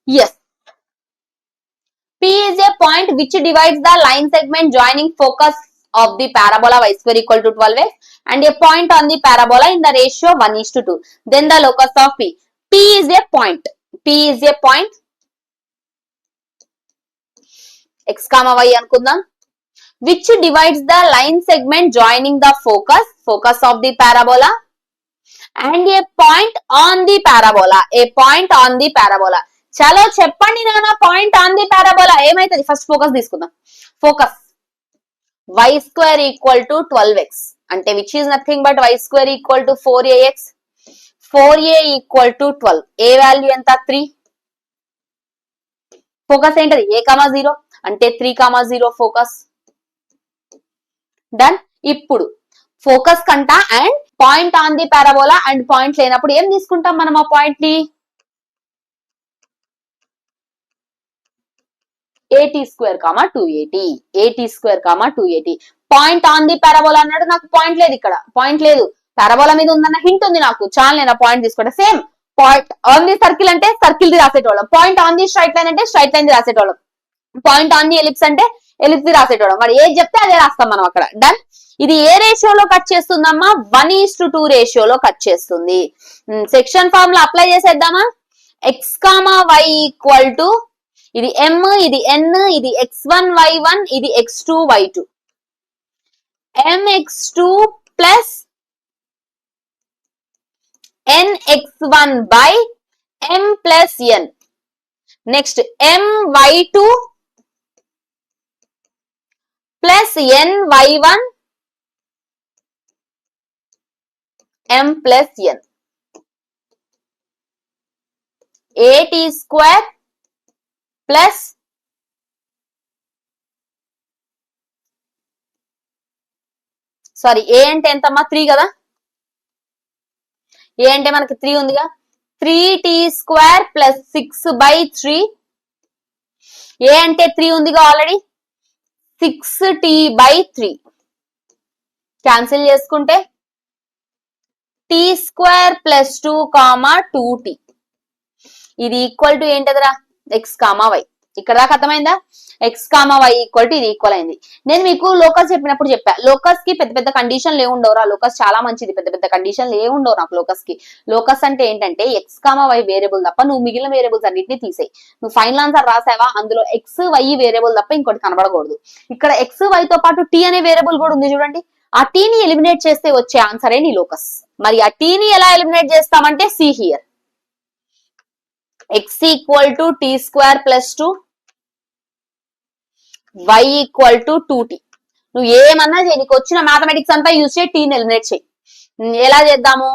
Yes. P is a point which divides the line segment joining focus of the parabola y square equal to 12x and a point on the parabola in the ratio 1:2. Then the locus of P. P is a point. P is a point. X comma y అనుకుందాం. Which divides the line segment joining the focus of the parabola and a point on the parabola. A point on the parabola. చలో చెప్పండి నాన్న point on the parabola ఏమైతుంది first focus తీసుకుందాం focus y square equal to 12x అంటే which is nothing but y square equal to 4ax 4a equal to 12 A value ఎంత 3 focus ఏంటది a, 0 అంటే 3, 0 focus done ఇప్పుడు ఫోకస్ కంట and point on the parabola and point లేనప్పుడు ఏం తీసుకుంటాం మనం ఆ పాయింట్ ని at square, 2at. at square, 2at. Point on the parabola అన్నాడు నాకు పాయింట్ లేదు ఇక్కడ పాయింట్ లేదు పారాబోలా మీద ఉందన్న హింట్ ఉంది నాకు చాలు నేను పాయింట్ తీసుకుంటా same point on the circle అంటే సర్కిల్ ది రాసేటోళ్ళం point on the straight line అంటే స్ట్రైట్ లైన్ ది రాసేటోళ్ళం పాయింట్ ఆన్ ది ఎలిప్స్ అంటే ఎలిప్స్ ది రాసేటోళ్ళం మరి ఏది చెప్తే అదే రాస్తాం మనం అక్కడ డన్ ఇది ఏ రేషియోలో కట్ చేస్తుందమ్మా 1:2 రేషియోలో కట్ చేస్తుంది సెక్షన్ ఫార్ములా అప్లై చేసేద్దామా x, y ఈక్వల్ టు ఇది m ఇది n ఇది x1 y1 ఇది x2 y2 mx2 plus nx1 by m plus n next my2 plus ny1 m plus n at square plus sorry A అంటే ఎంతమ్మా 3 కదా ఏ అంటే మనకి 3 ఉందిగా 3t స్క్వేర్ ప్లస్ 6/3 ఏ అంటే 3 ఉందిగా ఆల్రెడీ 6t/3 క్యాన్సిల్ చేసుకుంటే t స్క్వేర్ ప్లస్ 2, 2t ఇది ఈక్వల్ టు ఏంటదిరా x, y ఇక్కడ దాకా అర్థమైందా x, y ఈక్వల్ టు ఇది ఈక్వల్ అయింది నేను మీకు లోకస్ చెప్పినప్పుడు చెప్పా లోకస్ కి పెద్ద పెద్ద కండిషన్లు ఏముండవురా లోకస్ చాలా మంచిది పెద్ద పెద్ద కండిషన్లు ఏముండవు నాకు లోకస్ కి లోకస్ అంటే ఏంటంటే x, y వేరియబుల్ తప్ప నువ్వు మిగిలిన వేరియబుల్స్ అన్నిటిని తీసేయి నువ్వు ఫైనల్ ఆన్సర్ రాసావా అందులో x, y వేరియబుల్ తప్ప ఇంకోటి కనబడకూడదు ఇక్కడ x, y తో పాటు t అనే వేరియబుల్ కూడా ఉంది చూడండి ఆ t ని ఎలిమినేట్ చేస్తే వచ్చే ఆన్సరే నీ లోకస్ మరి ఆ t ని ఎలా ఎలిమినేట్ చేస్తామంటే see here x equal to t square plus 2 y equal to 2t నువ్వు ఏమన్నా చేయి నీకు వచ్చిన మ్యాథమెటిక్స్ అంతా యూజ్ చేయి t ని ఎలిమినేట్ చేయి ఎలా చేద్దాము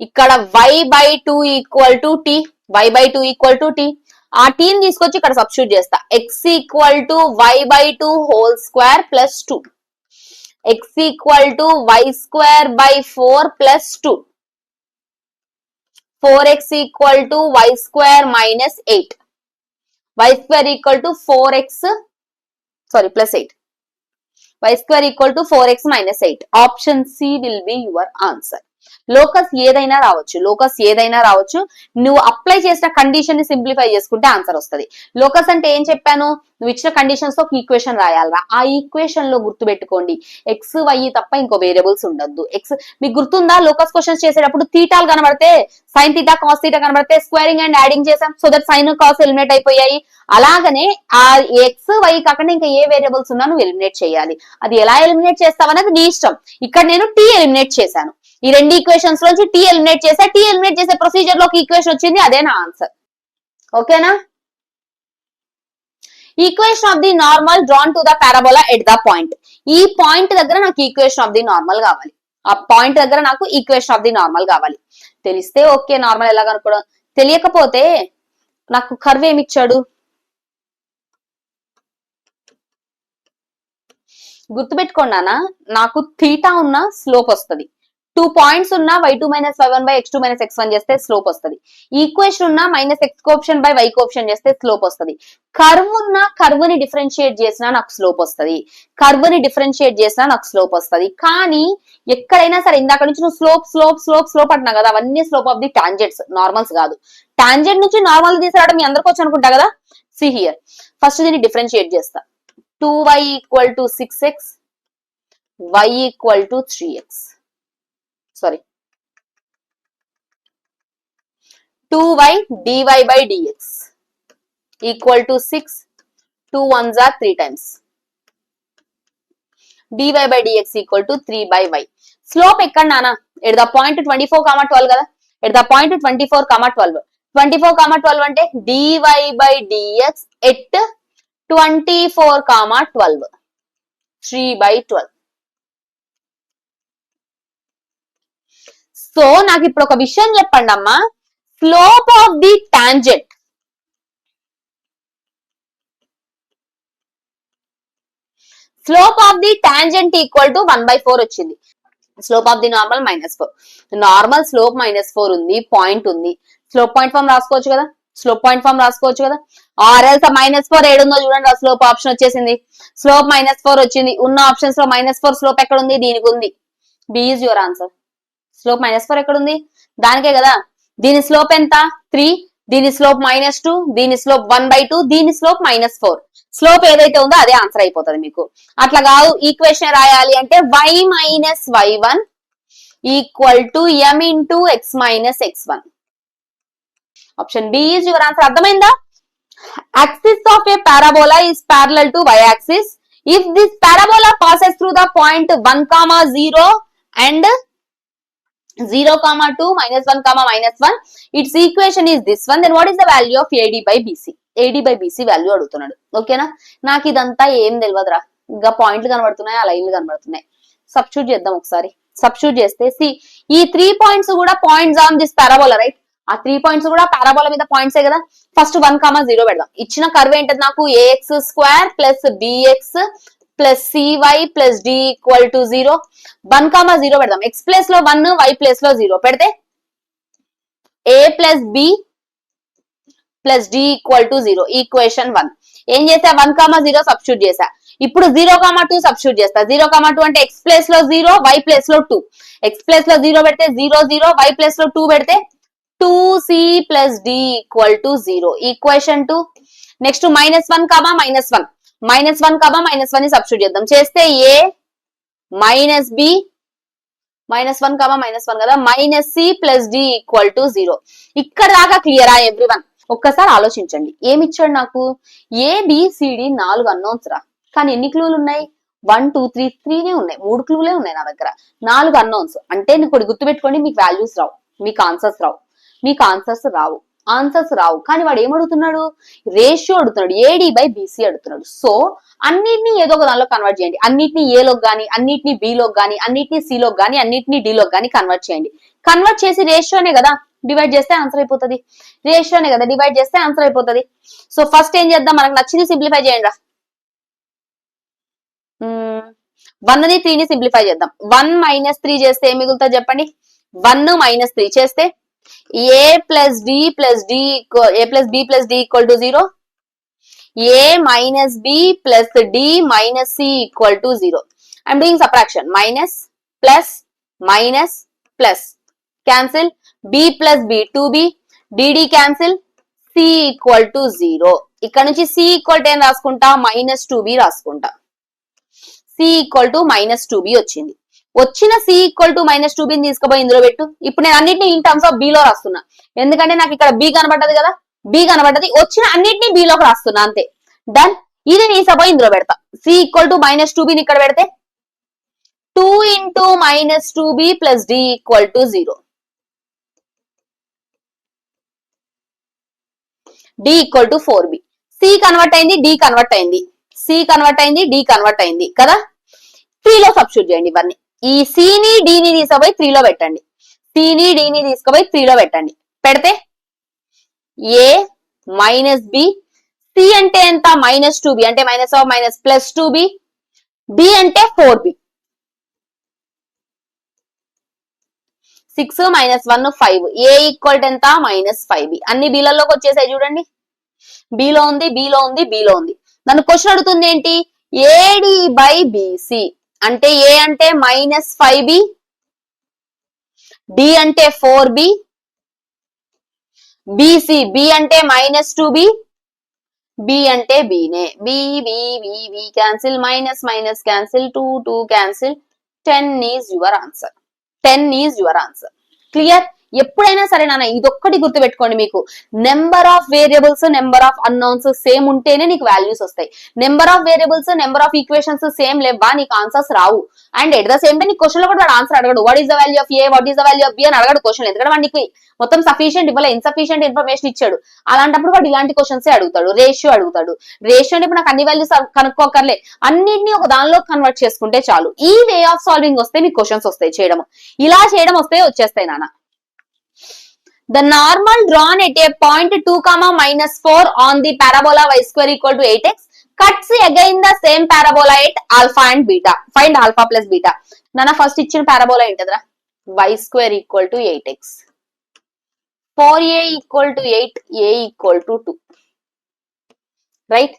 ఇక్కడ y/2 equal to t y/2 equal to t ఆ t ని తీసుకొచ్చి ఇక్కడ సబ్స్టిట్యూట్ చేస్తా x equal to y/2 whole square plus 2 x equal to y square by 4 plus 2 4x equal to y square minus 8 y square equal to 4x sorry plus 8 y square equal to 4x minus 8 option C will be your answer locus ఏదైనా రావచ్చు నువ్వు apply చేసిన condition ని simplify చేసుకుంటే answer వస్తుంది locus అంటే ఏం చెప్పాను నువ్వు ఇచ్చిన కండిషన్స్ తో ఈక్వేషన్ రాయాలరా ఆ ఈక్వేషన్ లో గుర్తుపెట్టుకోండి x, y తప్ప ఇంకో వేరియబుల్స్ ఉండొద్దు x మీకు గుర్తుందా లోకస్ క్వశ్చన్స్ చేసేటప్పుడు థీటాలు కనబడితే సైన్ థీటా కాస్ థీటా కనబడితే స్క్వేరింగ్ అండ్ యాడింగ్ చేసాం so that sine cos eliminate అయిపోయాయి అలాగనే ఆ x, y కాకుండా ఇంకా ఏ వేరియబుల్స్ ఉన్నా నువ్వు ఎలిమినేట్ చేయాలి అది ఎలా ఎలిమినేట్ చేస్తావనేది నీ ఇష్టం ఇక్కడ నేను t ఎలిమినేట్ చేశాను ఈ రెండు ఈక్వేషన్స్ లోంచి t ఎలిమినేట్ చేసా t ఎలిమినేట్ చేసే ప్రొసీజర్ లోకి ఈక్వేషన్ వచ్చింది అదే నా ఆన్సర్ ఓకేనా equation of the normal drawn to the parabola at the point ఈ పాయింట్ దగ్గర నాకు ఈక్వేషన్ ఆఫ్ ది నార్మల్ కావాలి ఆ పాయింట్ దగ్గర నాకు ఈక్వేషన్ ఆఫ్ ది నార్మల్ కావాలి తెలిస్తే ఓకే నార్మల్ ఎలా కనుక్కోవడం తెలియకపోతే నాకు కర్వ్ ఏమి ఇచ్చాడు గుర్తుపెట్టుకోండి నాకు థీటా ఉన్న స్లోప్ వస్తుంది 2 పాయింట్స్ ఉన్న y2 minus y1 by x2 minus x1 చేస్తే స్లోప్ వస్తుంది ఈక్వేషన్ ఉన్న minus x coefficient by y coefficient చేస్తే స్లోప్ వస్తుంది కర్వ్ ఉన్న కర్వ్ ని డిఫరెన్షియేట్ చేసినా నాకు స్లోప్ వస్తుంది కర్వ్ ని డిఫరెన్షియేట్ చేసినా నాకు స్లోప్ వస్తుంది కానీ ఎక్కడైనా సరే ఇందాక నుంచి నువ్వు స్లోప్ అంటున్నా కదా అవన్నీ slope of the tangents normals కాదు టాంజెంట్ నుంచి నార్మల్ తీసుకురావడం మీ అందరికి వచ్చి అనుకుంటా కదా. సి హియర్ ఫస్ట్ దీన్ని డిఫరెన్షియేట్ చేస్తా. 2y = 6x, y = 3x. Sorry 2y dy/dx = 6, 2 1s are 3 times, dy/dx = 3/y. Slope ఎక్కడ నానా? ఎట్ ద పాయింట్ 24, 12 కదా. At the point 24, 12. 24, 12 అంటే dy/dx ఎట్ 24, 12, 3/12. సో నాకు ఇప్పుడు ఒక విషయం చెప్పండి అమ్మా, slope of the tangent equal to 1/4 వచ్చింది. Slope of the normal -4. Normal slope -4 ఉంది, పాయింట్ ఉంది. స్లోప్ పాయింట్ ఫామ్ రాసుకోవచ్చు కదా. ఆర్ఎల్స్ -4 ఏడుందో చూడండి. ఆ స్లోప్ ఆప్షన్ వచ్చేసింది. స్లోప్ -4 వచ్చింది. ఉన్న ఆప్షన్స్ లో -4 స్లోప్ ఎక్కడ ఉంది? దీనికి ఉంది. B is your answer. Slope -4 ఎక్కడ ఉంది? దానికే కదా. దీని స్లోప్ ఎంత? 3, దీని స్లోప్ -2, దీని స్లోప్ 1/2, దీని స్లోప్ -4. స్లోప్ ఏదైతే ఉందో అదే ఆన్సర్ అయిపోతుంది మీకు. అట్లా కాదు, ఈక్వేషన్ రాయాలి అంటే y - y1 = m × x - x1. Option B is your answer. అర్థమైందా? Axis of a parabola is parallel to y axis. If this parabola passes through the point 1, 0 and 0, 2, -1, -1, its equation is this one. Then what is the value of AD/BC? AD/BC value అడుగుతున్నాడు. ఓకేనా? నాకు ఇదంతా ఏం తెలియదురా. ఇంకా పాయింట్లు కనబడుతున్నాయి, ఆ లైన్లు కనబడుతున్నాయి. సబ్స్టిట్యూట్ చేద్దాం ఒకసారి. సబ్స్టిట్యూట్ చేస్తే ఈ 3 పాయింట్స్ కూడా points on this parabola, right? ఆ 3 పాయింట్స్ కూడా పారాబోలా మీద పాయింట్సే కదా. ఫస్ట్ 1, 0 పెడదాం. ఇచ్చిన కర్వ్ ఏంటది నాకు? ax² + bx + cy + d = 0. 1, 0 పెడదాం. x ప్లేస్ లో 1, y ప్లేస్ లో 0 పెడితే a + b + d = 0. ఈక్వేషన్ 1. ఏం చేసా? 1, 0 సబ్స్టిట్యూట్ చేసా. ఇప్పుడు 0, 2 సబ్స్టిట్యూట్ చేస్తా. 0, 2 అంటే x ప్లేస్ లో 0, y ప్లేస్ లో 2. x ప్లేస్ లో 0 పెడితే 0, 0, y ప్లేస్ లో 2 పెడితే 2c + d = 0. ఈక్వేషన్ 2. నెక్స్ట్ -1, -1, -1 ని సబ్స్టిట్యూట్ చేద్దాం. చేస్తే a - b -1, -1 కదా, -c + d = 0. ఇక్కడ దాకా క్లియరా ఎవ్రీవన్? ఒక్కసారి ఆలోచించండి. ఏమి ఇచ్చాడు నాకు? ABCD 4 అన్నోన్స్ రా. కానీ ఎన్ని క్లూలు ఉన్నాయి? 1 2 3 3 ఉన్నాయి. 3 క్లూలే ఉన్నాయి నా దగ్గర. 4 అన్నోన్స్ అంటే నీకు గుర్తుపెట్టుకోండి, మీకు వాల్యూస్ రావు, మీకు ఆన్సర్స్ రావు. కానీ వాడు ఏమడుగుతున్నాడు? రేషియో అడుగుతున్నాడు. AD/BC అడుగుతున్నాడు. సో అన్నిటిని ఏదో ఒక దానిలో కన్వర్ట్ చేయండి. అన్నిటిని ఏలోకి గానీ, అన్నిటిని బిలోకి గానీ, అన్నిటిని సిలోకి గానీ, అన్నిటిని డిలోకి గానీ కన్వర్ట్ చేయండి. కన్వర్ట్ చేసి రేషియోనే కదా డివైడ్ చేస్తే ఆన్సర్ అయిపోతుంది. సో ఫస్ట్ ఏం చేద్దాం? మనకు నచ్చింది సింప్లిఫై చేయండి రా. 1ని 3ని సింప్లిఫై చేద్దాం. 1 - 3 చేస్తే ఏం మిగులుతుంది చెప్పండి? 1 - 3 చేస్తే a + b + d = 0. a - b + d - c = 0. I'm doing subtraction. Minus, plus, minus, plus. Cancel. b + b 2b. dd cancel. c = 0. ఇక్కడ నుంచి c = ఏం రాసుకుంటా? -2b రాసుకుంటా. c = -2b వచ్చింది. వచ్చిన c = -2b ని తీసుకుపోయి ఇందులో పెట్టు. ఇప్పుడు నేను అన్నిటిని ఇన్ టర్మ్స్ ఆఫ్ b లో రాస్తున్నా. ఎందుకంటే నాకు ఇక్కడ b కనబడ్డది కదా. b కనబడ్డది. వచ్చిన అన్నిటిని b లోకి రాస్తున్నా, అంతే. డన్. ఇది తీసుకుపోయి ఇందులో పెడతా. c = -2b ని ఇక్కడ పెడితే 2 × -2b + d = 0. d = 4b. c convert అయింది, d కన్వర్ట్ అయింది, d కన్వర్ట్ అయింది కదా. 3 లో సబ్స్టిట్యూట్ చేయండి ఇవన్నీ. ఈ c ని d ని తీసుకుపోయి 3 లో పెట్టండి. పెడితే a - b. c అంటే ఎంత? -2b అంటే +2b. b అంటే 4b. 6 - 1 5. a = ఎంత? -5b. అన్ని బీలలోకి వచ్చేసాయి చూడండి. బిలో ఉంది. నన్ను క్వశ్చన్ అడుగుతుంది ఏంటి? AD/BC అంటే a అంటే -5b, d అంటే 4b, బీసీ, బి అంటే -2b, బి అంటే బీనే, b b b b cancel, minus minus cancel, 2 2 cancel, 10 is your answer. 10 is your answer. Clear? ఎప్పుడైనా సరే నాన్న ఇదొక్కటి గుర్తుపెట్టుకోండి, మీకు number of variables, number of unknowns same ఉంటేనే నీకు వాల్యూస్ వస్తాయి. Number of variables, number of equations same లేవా నీకు ఆన్సర్స్ రావు. And at the same time నీకు క్వశ్చన్ లో కూడా వాడు ఆన్సర్ అడగడు. What is the value of A, what is the value of B అని అడగడు క్వశ్చన్. ఎందుకంటే వాడికి మొత్తం సఫిషియెంట్ ఇవ్వలే, ఇన్సఫిషియెంట్ ఇన్ఫర్మేషన్ ఇచ్చాడు. అలాంటప్పుడు వాడు ఇలాంటి క్వశ్చన్స్ అడుగుతాడు. రేషియో అడుగుతాడు. రేషియో అంటే ఇప్పుడు నాకు అన్ని వాల్యూస్ కనుక్కోకర్లే, అన్నింటినీ ఒక దానిలో కన్వర్ట్ చేసుకుంటే చాలు. ఈ వే ఆఫ్ సాల్వింగ్ వస్తే మీకు క్వశ్చన్స్ వస్తాయి చేయడం. ఇలా చేయడం వస్తే వచ్చేస్తాయి నాన్న. The normal drawn at a point 2, -4 on the parabola y square equal to 8x cuts again the same parabola at alpha and beta. Find alpha plus beta. Nana first ఇచ్చిన parabola ఏంటదరా? y square equal to 8x. 4a equal to 8, a equal to 2. Right?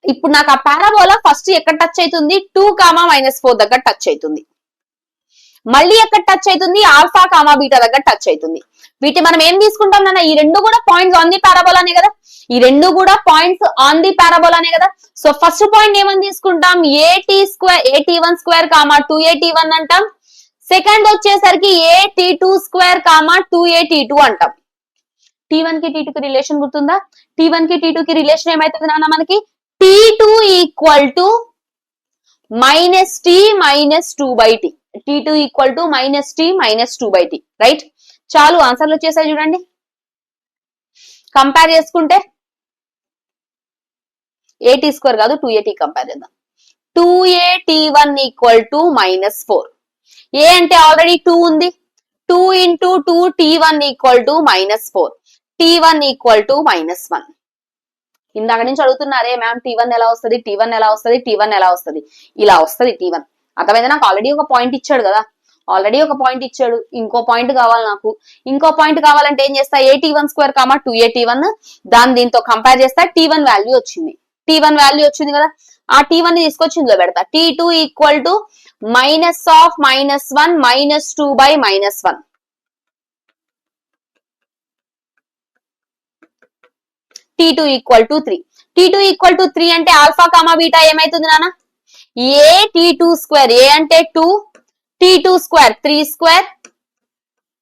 ఇప్పుడు నాకు ఆ parabola first ఎక్కడ touch అవుతుంది? 2, -4 దగ్గర touch అవుతుంది. మళ్ళీ ఎక్కడ టచ్ అవుతుంది? ఆల్ఫా కామా బీటా దగ్గర టచ్ అవుతుంది. వీటి మనం ఏం తీసుకుంటాం నాన్న? ఈ రెండు కూడా పాయింట్స్ ఆన్ ది పారాబోలానే కదా, ఈ రెండు కూడా పాయింట్స్ ఆన్ ది పారాబోలానే కదా. సో ఫస్ట్ పాయింట్ ఏమని తీసుకుంటాం? AT1 స్క్వేర్ కామా 2AT1 అంటాం. సెకండ్ వచ్చేసరికి AT2 కామా 2AT2 అంటాం. T1 కి T2 కి రిలేషన్ గుర్తుందా? T1 కి T2 కి రిలేషన్ ఏమైతుంది నాన్న మనకి? T2 equal to -T - 2/T. T2 equal to -T - 2/T. Right? చాలు ఆన్సర్లు వచ్చేసాయి చూడండి. కంపేర్ చేసుకుంటే AT² కాదు 2AT కంపేర్ చేద్దాం. 2AT1 equal to -4. ఏ అంటే ఆల్రెడీ 2 ఉంది. 2 × 2 T1 equal to -4. T1 equal to -1. ఇందాక నుంచి అడుగుతున్నారే మ్యామ్ T1 ఎలా వస్తుంది, T1 ఎలా వస్తుంది, T1 ఎలా వస్తుంది? ఇలా వస్తుంది T1. అర్థమైందా? నాకు ఆల్రెడీ ఒక పాయింట్ ఇచ్చాడు కదా, ఆల్రెడీ ఒక పాయింట్ ఇచ్చాడు. ఇంకో పాయింట్ కావాలి నాకు. ఇంకో పాయింట్ కావాలంటే ఏం చేస్తా? AT1² కామా 2AT1 దాన్ని దీంతో కంపేర్ చేస్తా. T1 వాల్యూ వచ్చింది. T1 వాల్యూ వచ్చింది కదా, ఆ T1 ని తీసుకొచ్చి ఇందులో పెడతా. T2 equal to -1 -2/-1. T2 equal to 3. T2 equal to 3 అంటే ఆల్ఫా కామా బీటా ఏమైతుంది నాన్న? AT2². ఏ అంటే 2, T2² 3²,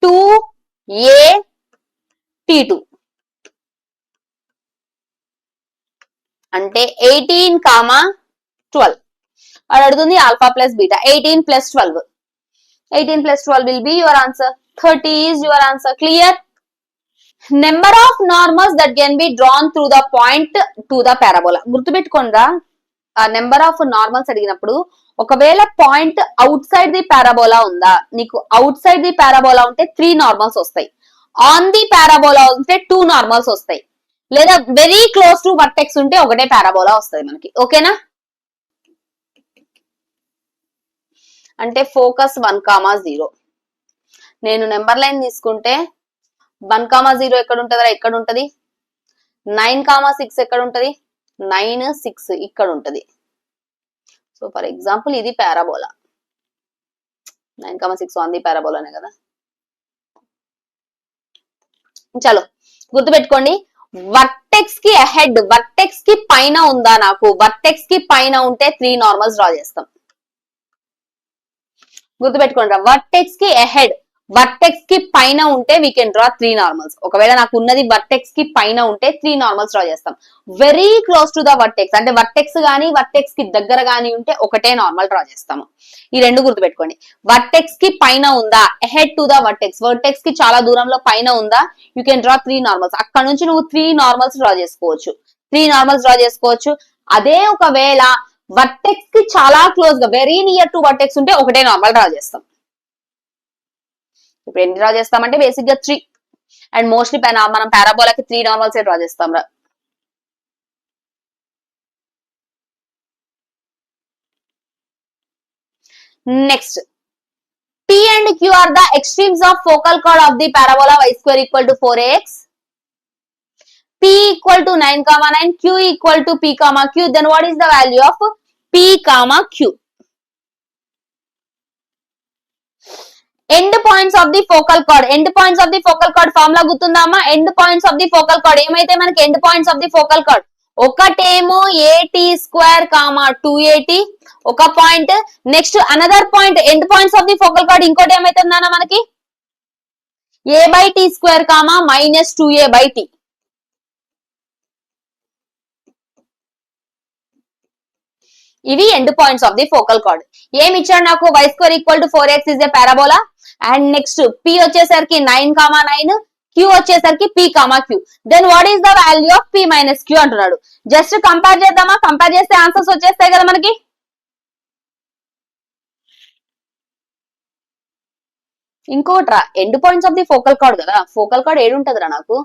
2AT2 అంటే 18, 12. అది అడుగుతుంది alpha plus beta. 18 + 12. 18 + 12 will be your answer. 30 is your answer. Clear? Number of normals that can be drawn through the point to the parabola. గుర్తుపెట్టుకోండిరా, number of normals అడిగినప్పుడు ఒకవేళ point outside the parabola ఉందా, నీకు out side the parabola ఉంటే 3 normals వస్తాయి. On the parabola ఉంటే 2 normals వస్తాయి. లేదా వెరీ క్లోజ్ టు వర్టెక్స్ ఉంటే ఒకటే పారాబోలా వస్తుంది మనకి. ఓకేనా? అంటే ఫోకస్ 1, 0. నేను నెంబర్ లైన్ తీసుకుంటే 1, 0 ఎక్కడ ఉంటుందా? ఎక్కడ ఉంటది? 9, 6 ఎక్కడ ఉంటది? 9, 6 ఇక్కడ ఉంటది. సో ఫర్ ఎగ్జాంపుల్ ఇది పారాబోలా. 9, 6 ఆన్ ది పారాబోలానే కదా. చలో గుర్తుపెట్టుకోండి, వర్టెక్స్ కి అహెడ్, వర్టెక్స్ కి పైన ఉందా? నాకు వర్టెక్స్ కి పైన ఉంటే 3 నార్మల్స్ డ్రా చేస్తాం. గుర్తుపెట్టుకోండి, వర్టెక్స్ కి అహెడ్, వర్టెక్స్ కి పైన ఉంటే వీ కెన్ డ్రా 3 నార్మల్స్. ఒకవేళ నాకు ఉన్నది వర్టెక్స్ కి పైన ఉంటే 3 నార్మల్స్ డ్రా చేస్తాం. Very close to the vertex అంటే వర్టెక్స్ గానీ వర్టెక్స్ కి దగ్గర గానీ ఉంటే ఒకటే నార్మల్ డ్రా చేస్తాము. ఈ రెండు గుర్తుపెట్టుకోండి. వర్టెక్స్ కి పైన ఉందా? Ahead to the vertex, vertex కి చాలా దూరంలో పైన ఉందా? You can draw 3 normals. అక్కడ నుంచి నువ్వు 3 నార్మల్స్ డ్రా చేసుకోవచ్చు. 3 నార్మల్స్ డ్రా చేసుకోవచ్చు. అదే ఒకవేళ వర్టెక్స్ కి చాలా క్లోజ్ గా వెరీ నియర్ టు వర్టెక్స్ ఉంటే ఒకటే నార్మల్ డ్రా చేస్తాం. ఇప్పుడు ఎన్ని డ్రా చేస్తామంటే బేసిక్ గా 3. అండ్ మోస్ట్లీ మనం పారాబోలాకి 3 నార్మల్స్ డ్రా చేస్తాం రా. Next, P and Q are the extremes of focal chord of the parabola y² equal to 4ax. P equal to 9, 9, Q equal to P, Q. Then what is the value of P, Q? End points of the focal chord. End points of the focal chord formula గుర్తుందా అమ్మా? End points of the focal chord ఏమైతే మనకి end points of the focal chord, ఒకటేమో a t square comma 280 ఒక point. Next another point end points of the focal chord ఇంకోటి ఏమైతుందన్నా మనకి a by t square comma minus 2a by t. ఇవి end points of the focal chord. ఏమి ఇచ్చాడు నాకు? y square equal to 4x is a parabola. And next p వచ్చేసరికి 9, 9, q వచ్చేసరికి p, q. Then what is the value of p minus q అంటున్నాడు. Just compare చేద్దామా? Compare చేస్తే answers వచ్చేస్తాయి కదా మనకి. ఇంకోట్రా end points of the focal chord కదా, ఫోకల్ కార్డ్ ఏడుంటదిరా నాకు?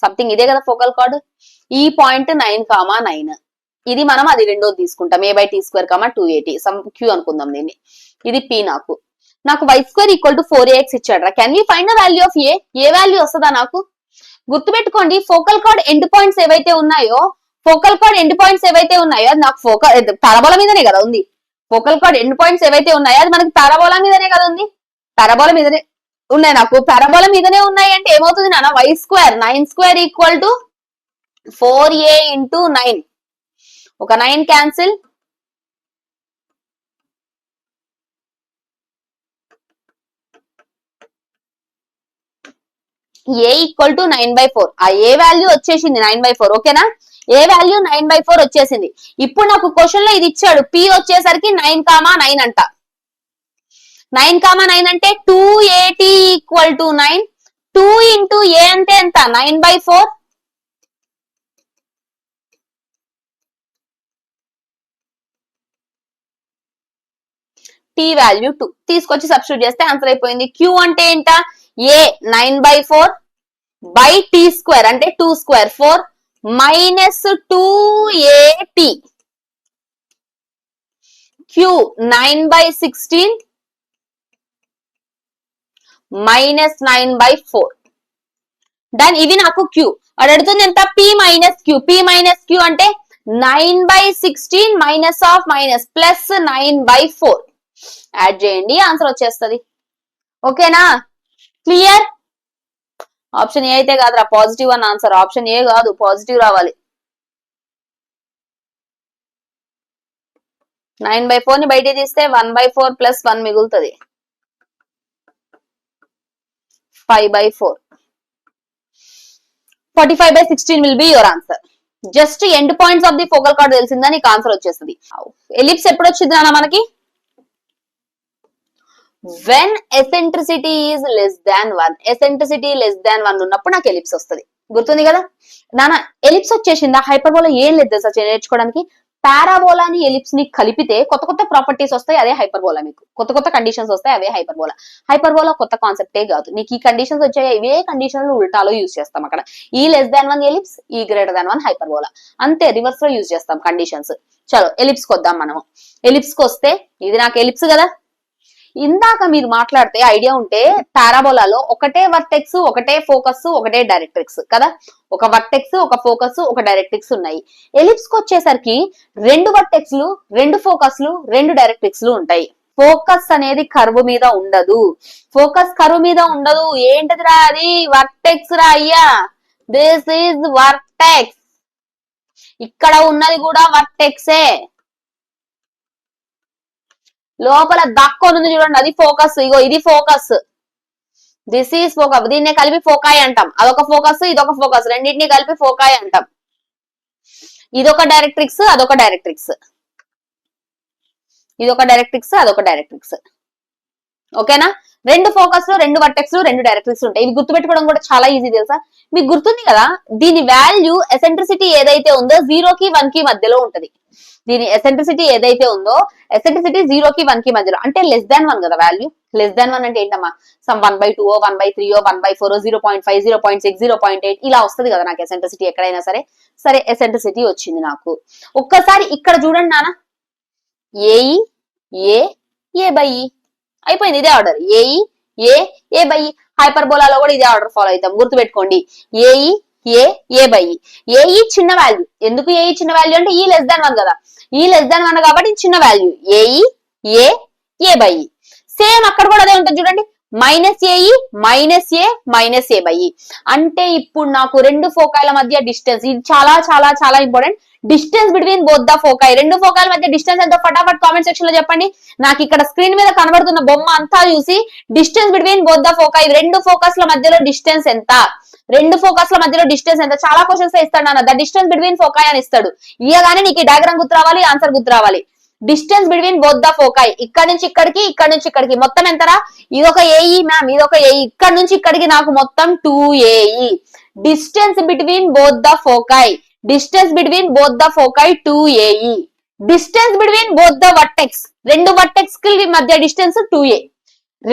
సంథింగ్ ఇదే కదా ఫోకల్ కార్డ్. ఈ పాయింట్ 9, 9 ఇది మనం అది రెండోది తీసుకుంటాం, a by t square comma 280 some Q అనుకుందాం దీన్ని. ఇది p. నాకు y square equal to 4ax ఇచ్చాడ్రా. Can we find the value of a value వస్తుందా నాకు? గుర్తుపెట్టుకోండి, ఫోకల్ కార్డ్ ఎండ్ పాయింట్స్ ఏవైతే ఉన్నాయో, ఫోకల్ కార్డ్ ఎండ్ పాయింట్స్ ఏవైతే ఉన్నాయో అది నాకు పారాబోలా మీదనే కదా ఉంది. ఫోకల్ కార్డ్ ఎండ్ పాయింట్స్ ఏవైతే ఉన్నాయో అది మనకి పారాబోలా మీదనే కదా ఉంది. పారాబోలా మీదనే ఉన్నాయి నాకు. పారాబోలా మీదనే ఉన్నాయి అంటే ఏమవుతుంది నాన్న? y square 9 square equal to 4a into 9. ఒక 9 క్యాన్సిల్, a ఈక్వల్ టు 9/4. ఆ ఏ వాల్యూ వచ్చేసింది 9/4. ఓకేనా? ఏ వాల్యూ 9/4 వచ్చేసింది. ఇప్పుడు నాకు క్వశ్చన్ లో ఇది ఇచ్చాడు, p వచ్చేసరికి 9, 9 అంట. 9, 9 అంటే 2at equal to 9. 2 into a అంటే ఎంత? 9/4. t వాల్యూ 2 తీసుకొచ్చి సబ్స్టిట్యూట్ చేస్తే ఆన్సర్ అయిపోయింది. q అంటే ఏంట? a 9/4 బై టీ స్క్వేర్ అంటే 2 square 4 minus 2at. q 9/16 minus 9/4. దాని ఇది నాకు q. అది అడుగుతుంది ఎంత? p minus q. p minus q అంటే 9/16 minus of minus plus 9/4. Add చేయండి, ఆన్సర్ వచ్చేస్తుంది. ఓకేనా? క్లియర్? ఆప్షన్ ఏ అయితే కాదురా పాజిటివ్ అన్న ఆన్సర్. ఆప్షన్ ఏ కాదు, పాజిటివ్ రావాలి. 9/4 ని బయట తీస్తే 1/4 ప్లస్ 1 మిగులుతుంది. 5/4. 45/16 will be your answer. Just end points of the focal card తెలిసిందా నీకు ఆన్సర్ వచ్చేస్తుంది. ఎలిప్స్ ఎప్పుడు వచ్చింది అన్న మనకి? When eccentricity is less than 1. Eccentricity less than 1 ఉన్నప్పుడు నాకు ఎలిప్స్ వస్తుంది. గుర్తుంది కదా నాన్న? ఎలిప్స్ వచ్చేసిందా? హైపర్బోలా ఏం లేదు తెలుసా నేర్చుకోవడానికి. పారాబోలాని ఎలిప్స్ ని కలిపితే కొత్త కొత్త ప్రాపర్టీస్ వస్తాయి, అదే హైపర్బోలా. మీకు కొత్త కొత్త కండిషన్స్ వస్తాయి, అవే హైపర్బోలా. హైపర్బోలా కొత్త కాన్సెప్టే కాదు. నీకు ఈ కండిషన్స్ వచ్చాయి, ఇవే కండిషన్లు ఉల్టాలో యూజ్ చేస్తాం అక్కడ. ఈ లెస్ దాన్ 1 ఎలిప్స్, ఈ గ్రేటర్ దాన్ 1 హైపర్బోలా. అంతే, రివర్స్ లో యూజ్ చేస్తాం కండిషన్స్. చలో ఎలిప్స్ కి వద్దాం మనము. ఎలిప్స్ కి వస్తే ఇది నాకు ఎలిప్స్ కదా. ఇందాక మీరు మాట్లాడితే ఐడియా ఉంటే పారాబోలాలో ఒకటే వర్టెక్స్, ఒకటే ఫోకస్, ఒకటే డైరెక్ట్రిక్స్ కదా. ఒక వర్టెక్స్, ఒక ఫోకస్, ఒక డైరెక్ట్రిక్స్ ఉన్నాయి. ఎలిప్స్ కి వచ్చేసరికి 2 వర్టెక్స్లు, 2 ఫోకస్లు, 2 డైరెక్ట్రిక్స్లు ఉంటాయి. ఫోకస్ అనేది కర్వ్ మీద ఉండదు. ఫోకస్ కర్వ్ మీద ఉండదు. ఏంటిదిరా అది? వర్టెక్స్ రా అయ్యా. This is vertex. ఇక్కడ ఉన్నది కూడా వర్టెక్సే. లోపల దక్కొని చూడండి, అది ఫోకస్. ఇగో ఇది ఫోకస్, దిస్ ఈజ్ ఫోకస్. దీన్నే కలిపి ఫోకాయ్ అంటాం. అదొక ఫోకస్, ఇదొక ఫోకస్, రెండింటిని కలిపి ఫోకాయ్ అంటాం. ఇదొక డైరెక్ట్రిక్స్, అదొక డైరెక్ట్రిక్స్. ఇదొక డైరెక్ట్రిక్స్, అదొక డైరెక్ట్రిక్స్. ఓకేనా? 2 ఫోకస్, 2 వర్టెక్స్, 2 డైరెక్ట్రిక్స్ ఉంటాయి. ఇవి గుర్తుపెట్టుకోవడం కూడా చాలా ఈజీ తెలుసా మీకు? గుర్తుంది కదా, దీని వాల్యూ ఎసెంట్రిసిటీ ఏదైతే ఉందో 0 కి 1 కి మధ్యలో ఉంటది. దీని ఎసెంట్రిసిటీ ఏదైతే ఉందో, ఎసెంట్రిసిటీ 0 కి 1 కి మధ్యలో అంటే లెస్ దాన్ 1 కదా వాల్యూ. లెస్ దాన్ 1 అంటే ఏంటమ్మా? సమ్ 1/2, 1/3, 1/4, 0.5, 0.6, 0.8 ఇలా వస్తుంది కదా నాకు ఎసెంట్రిసిటీ ఎక్కడైనా సరే. సరే ఎసెంట్రిసిటీ వచ్చింది నాకు. ఒక్కసారి ఇక్కడ చూడండి నాన్న, ఏఈ ఏ బై ఈ అయిపోయింది. ఇదే ఆర్డర్, ఏఈ ఏ బై ఈ. హైపర్బోలాలో కూడా ఇదే ఆర్డర్ ఫాలో అవుతాం. గుర్తుపెట్టుకోండి, ఏఈ ఏ బై ఈ. ఏఈ చిన్న వాల్యూ. ఎందుకు ఏఈ చిన్న వాల్యూ అంటే ఈ లెస్ దాన్ 1 కదా. ఈ లెస్ దాన్ 1 కాబట్టి చిన్న వాల్యూ. ఏఈ ఏ బై ఈ. సేమ్ అక్కడ కూడా అదే ఉంటుంది చూడండి, minus AE minus A minus A by ఈ. అంటే ఇప్పుడు నాకు రెండు ఫోకాయిల మధ్య డిస్టెన్స్, ఇది చాలా చాలా చాలా important. Distance between both the foci, రెండు ఫోకాయిల మధ్య డిస్టెన్స్ ఎంతో ఫటాఫట్ కామెంట్ సెక్షన్ లో చెప్పండి. నాకు ఇక్కడ స్క్రీన్ మీద కనబడుతున్న బొమ్మ అంతా చూసి distance between both the foci, రెండు ఫోకస్ ల మధ్యలో డిస్టెన్స్ ఎంత, రెండు ఫోకస్ ల మధ్యలో డిస్టెన్స్ ఎంత, చాలా క్వశ్చన్స్ ఇస్తాడు నాన్న. ద డిస్టెన్స్ బిట్వీన్ ఫోకాయి అని ఇస్తాడు. ఇయగానే నీకు డయాగ్రామ్ గుర్తు రావాలి, ఆన్సర్ గుర్తు రావాలి. డిస్టెన్స్ బిట్వీన్ బోత్ ద ఫోకాయి, ఇక్కడ నుంచి ఇక్కడికి, ఇక్కడ నుంచి ఇక్కడికి మొత్తం ఎంతరా, ఇదొక ఏఈ మ్యామ్, ఇదొక ఏఈ, ఇక్కడ నుంచి ఇక్కడికి నాకు మొత్తం 2AE. Distance between both the foci, distance between both the foci 2AE. Distance between both the vertex, రెండు వర్టెక్స్ కి మధ్య డిస్టెన్స్ 2A,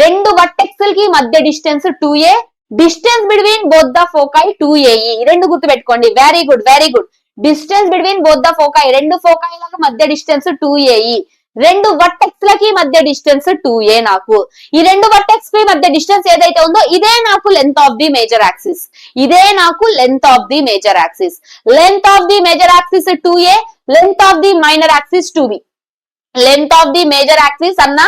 రెండు వర్టెక్స్ కి మధ్య distance 2A. Distance between both the foci 2AE, రెండు గుర్తు పెట్టుకోండి. Very good very good. Distance between both the foci, రెండు ఫోకాయిలకు మధ్య డిస్టెన్స్ 2AE, రెండు వర్టెక్స్ లకి మధ్య డిస్టెన్స్ 2A. నాకు ఈ రెండు వర్టెక్స్ కి మధ్య డిస్టెన్స్ ఏదైతే ఉందో ఇదే నాకు length of the major axis, ఇదే నాకు length of the major axis. Length of the major axis 2A, length of the minor axis 2B. Length of the major axis అన్న,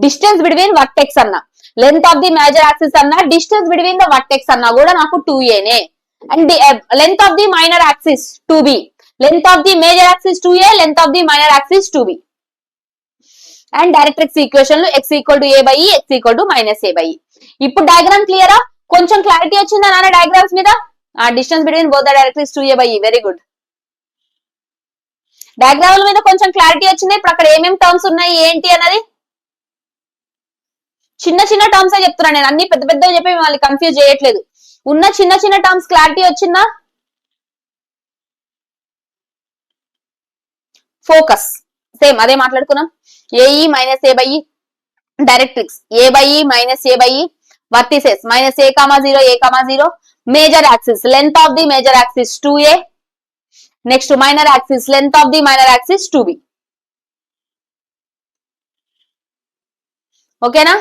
డిస్టెన్స్ బిట్వీన్ వర్టెక్స్ అన్న, length of the major axis అన్న, distance between the vertex అన్న కూడా నాకు 2A. And length of the minor axis 2B, length of the major axis 2A, length of the minor axis 2B. And directrix equation లో x equal to a by ఈ, x equal to minus a by ఈ. ఇప్పుడు diagram క్లియరా? కొంచెం clarity వచ్చిందా నాన్న diagrams మీద? Distance between both the directrix 2A by e. Very good. Diagram మీద కొంచెం క్లారిటీ వచ్చింది. ఇప్పుడు అక్కడ ఏమేమి టర్మ్స్ ఉన్నాయి ఏంటి అన్నది చిన్న చిన్న టర్మ్స్ చెప్తున్నాను నేను, అన్ని పెద్ద పెద్దగా చెప్పి మిమ్మల్ని కన్ఫ్యూజ్ చేయట్లేదు. ఉన్న చిన్న చిన్న టర్మ్స్ క్లారిటీ వచ్చిందా? ఫోకస్ సేమ్ అదే మాట్లాడుకున్నాం. AE minus A by E, directrix A by E minus A by E, vertices minus A comma 0 A comma 0, major axis length of the major axis 2A, next minor axis length of the minor axis 2B. ఓకేనా?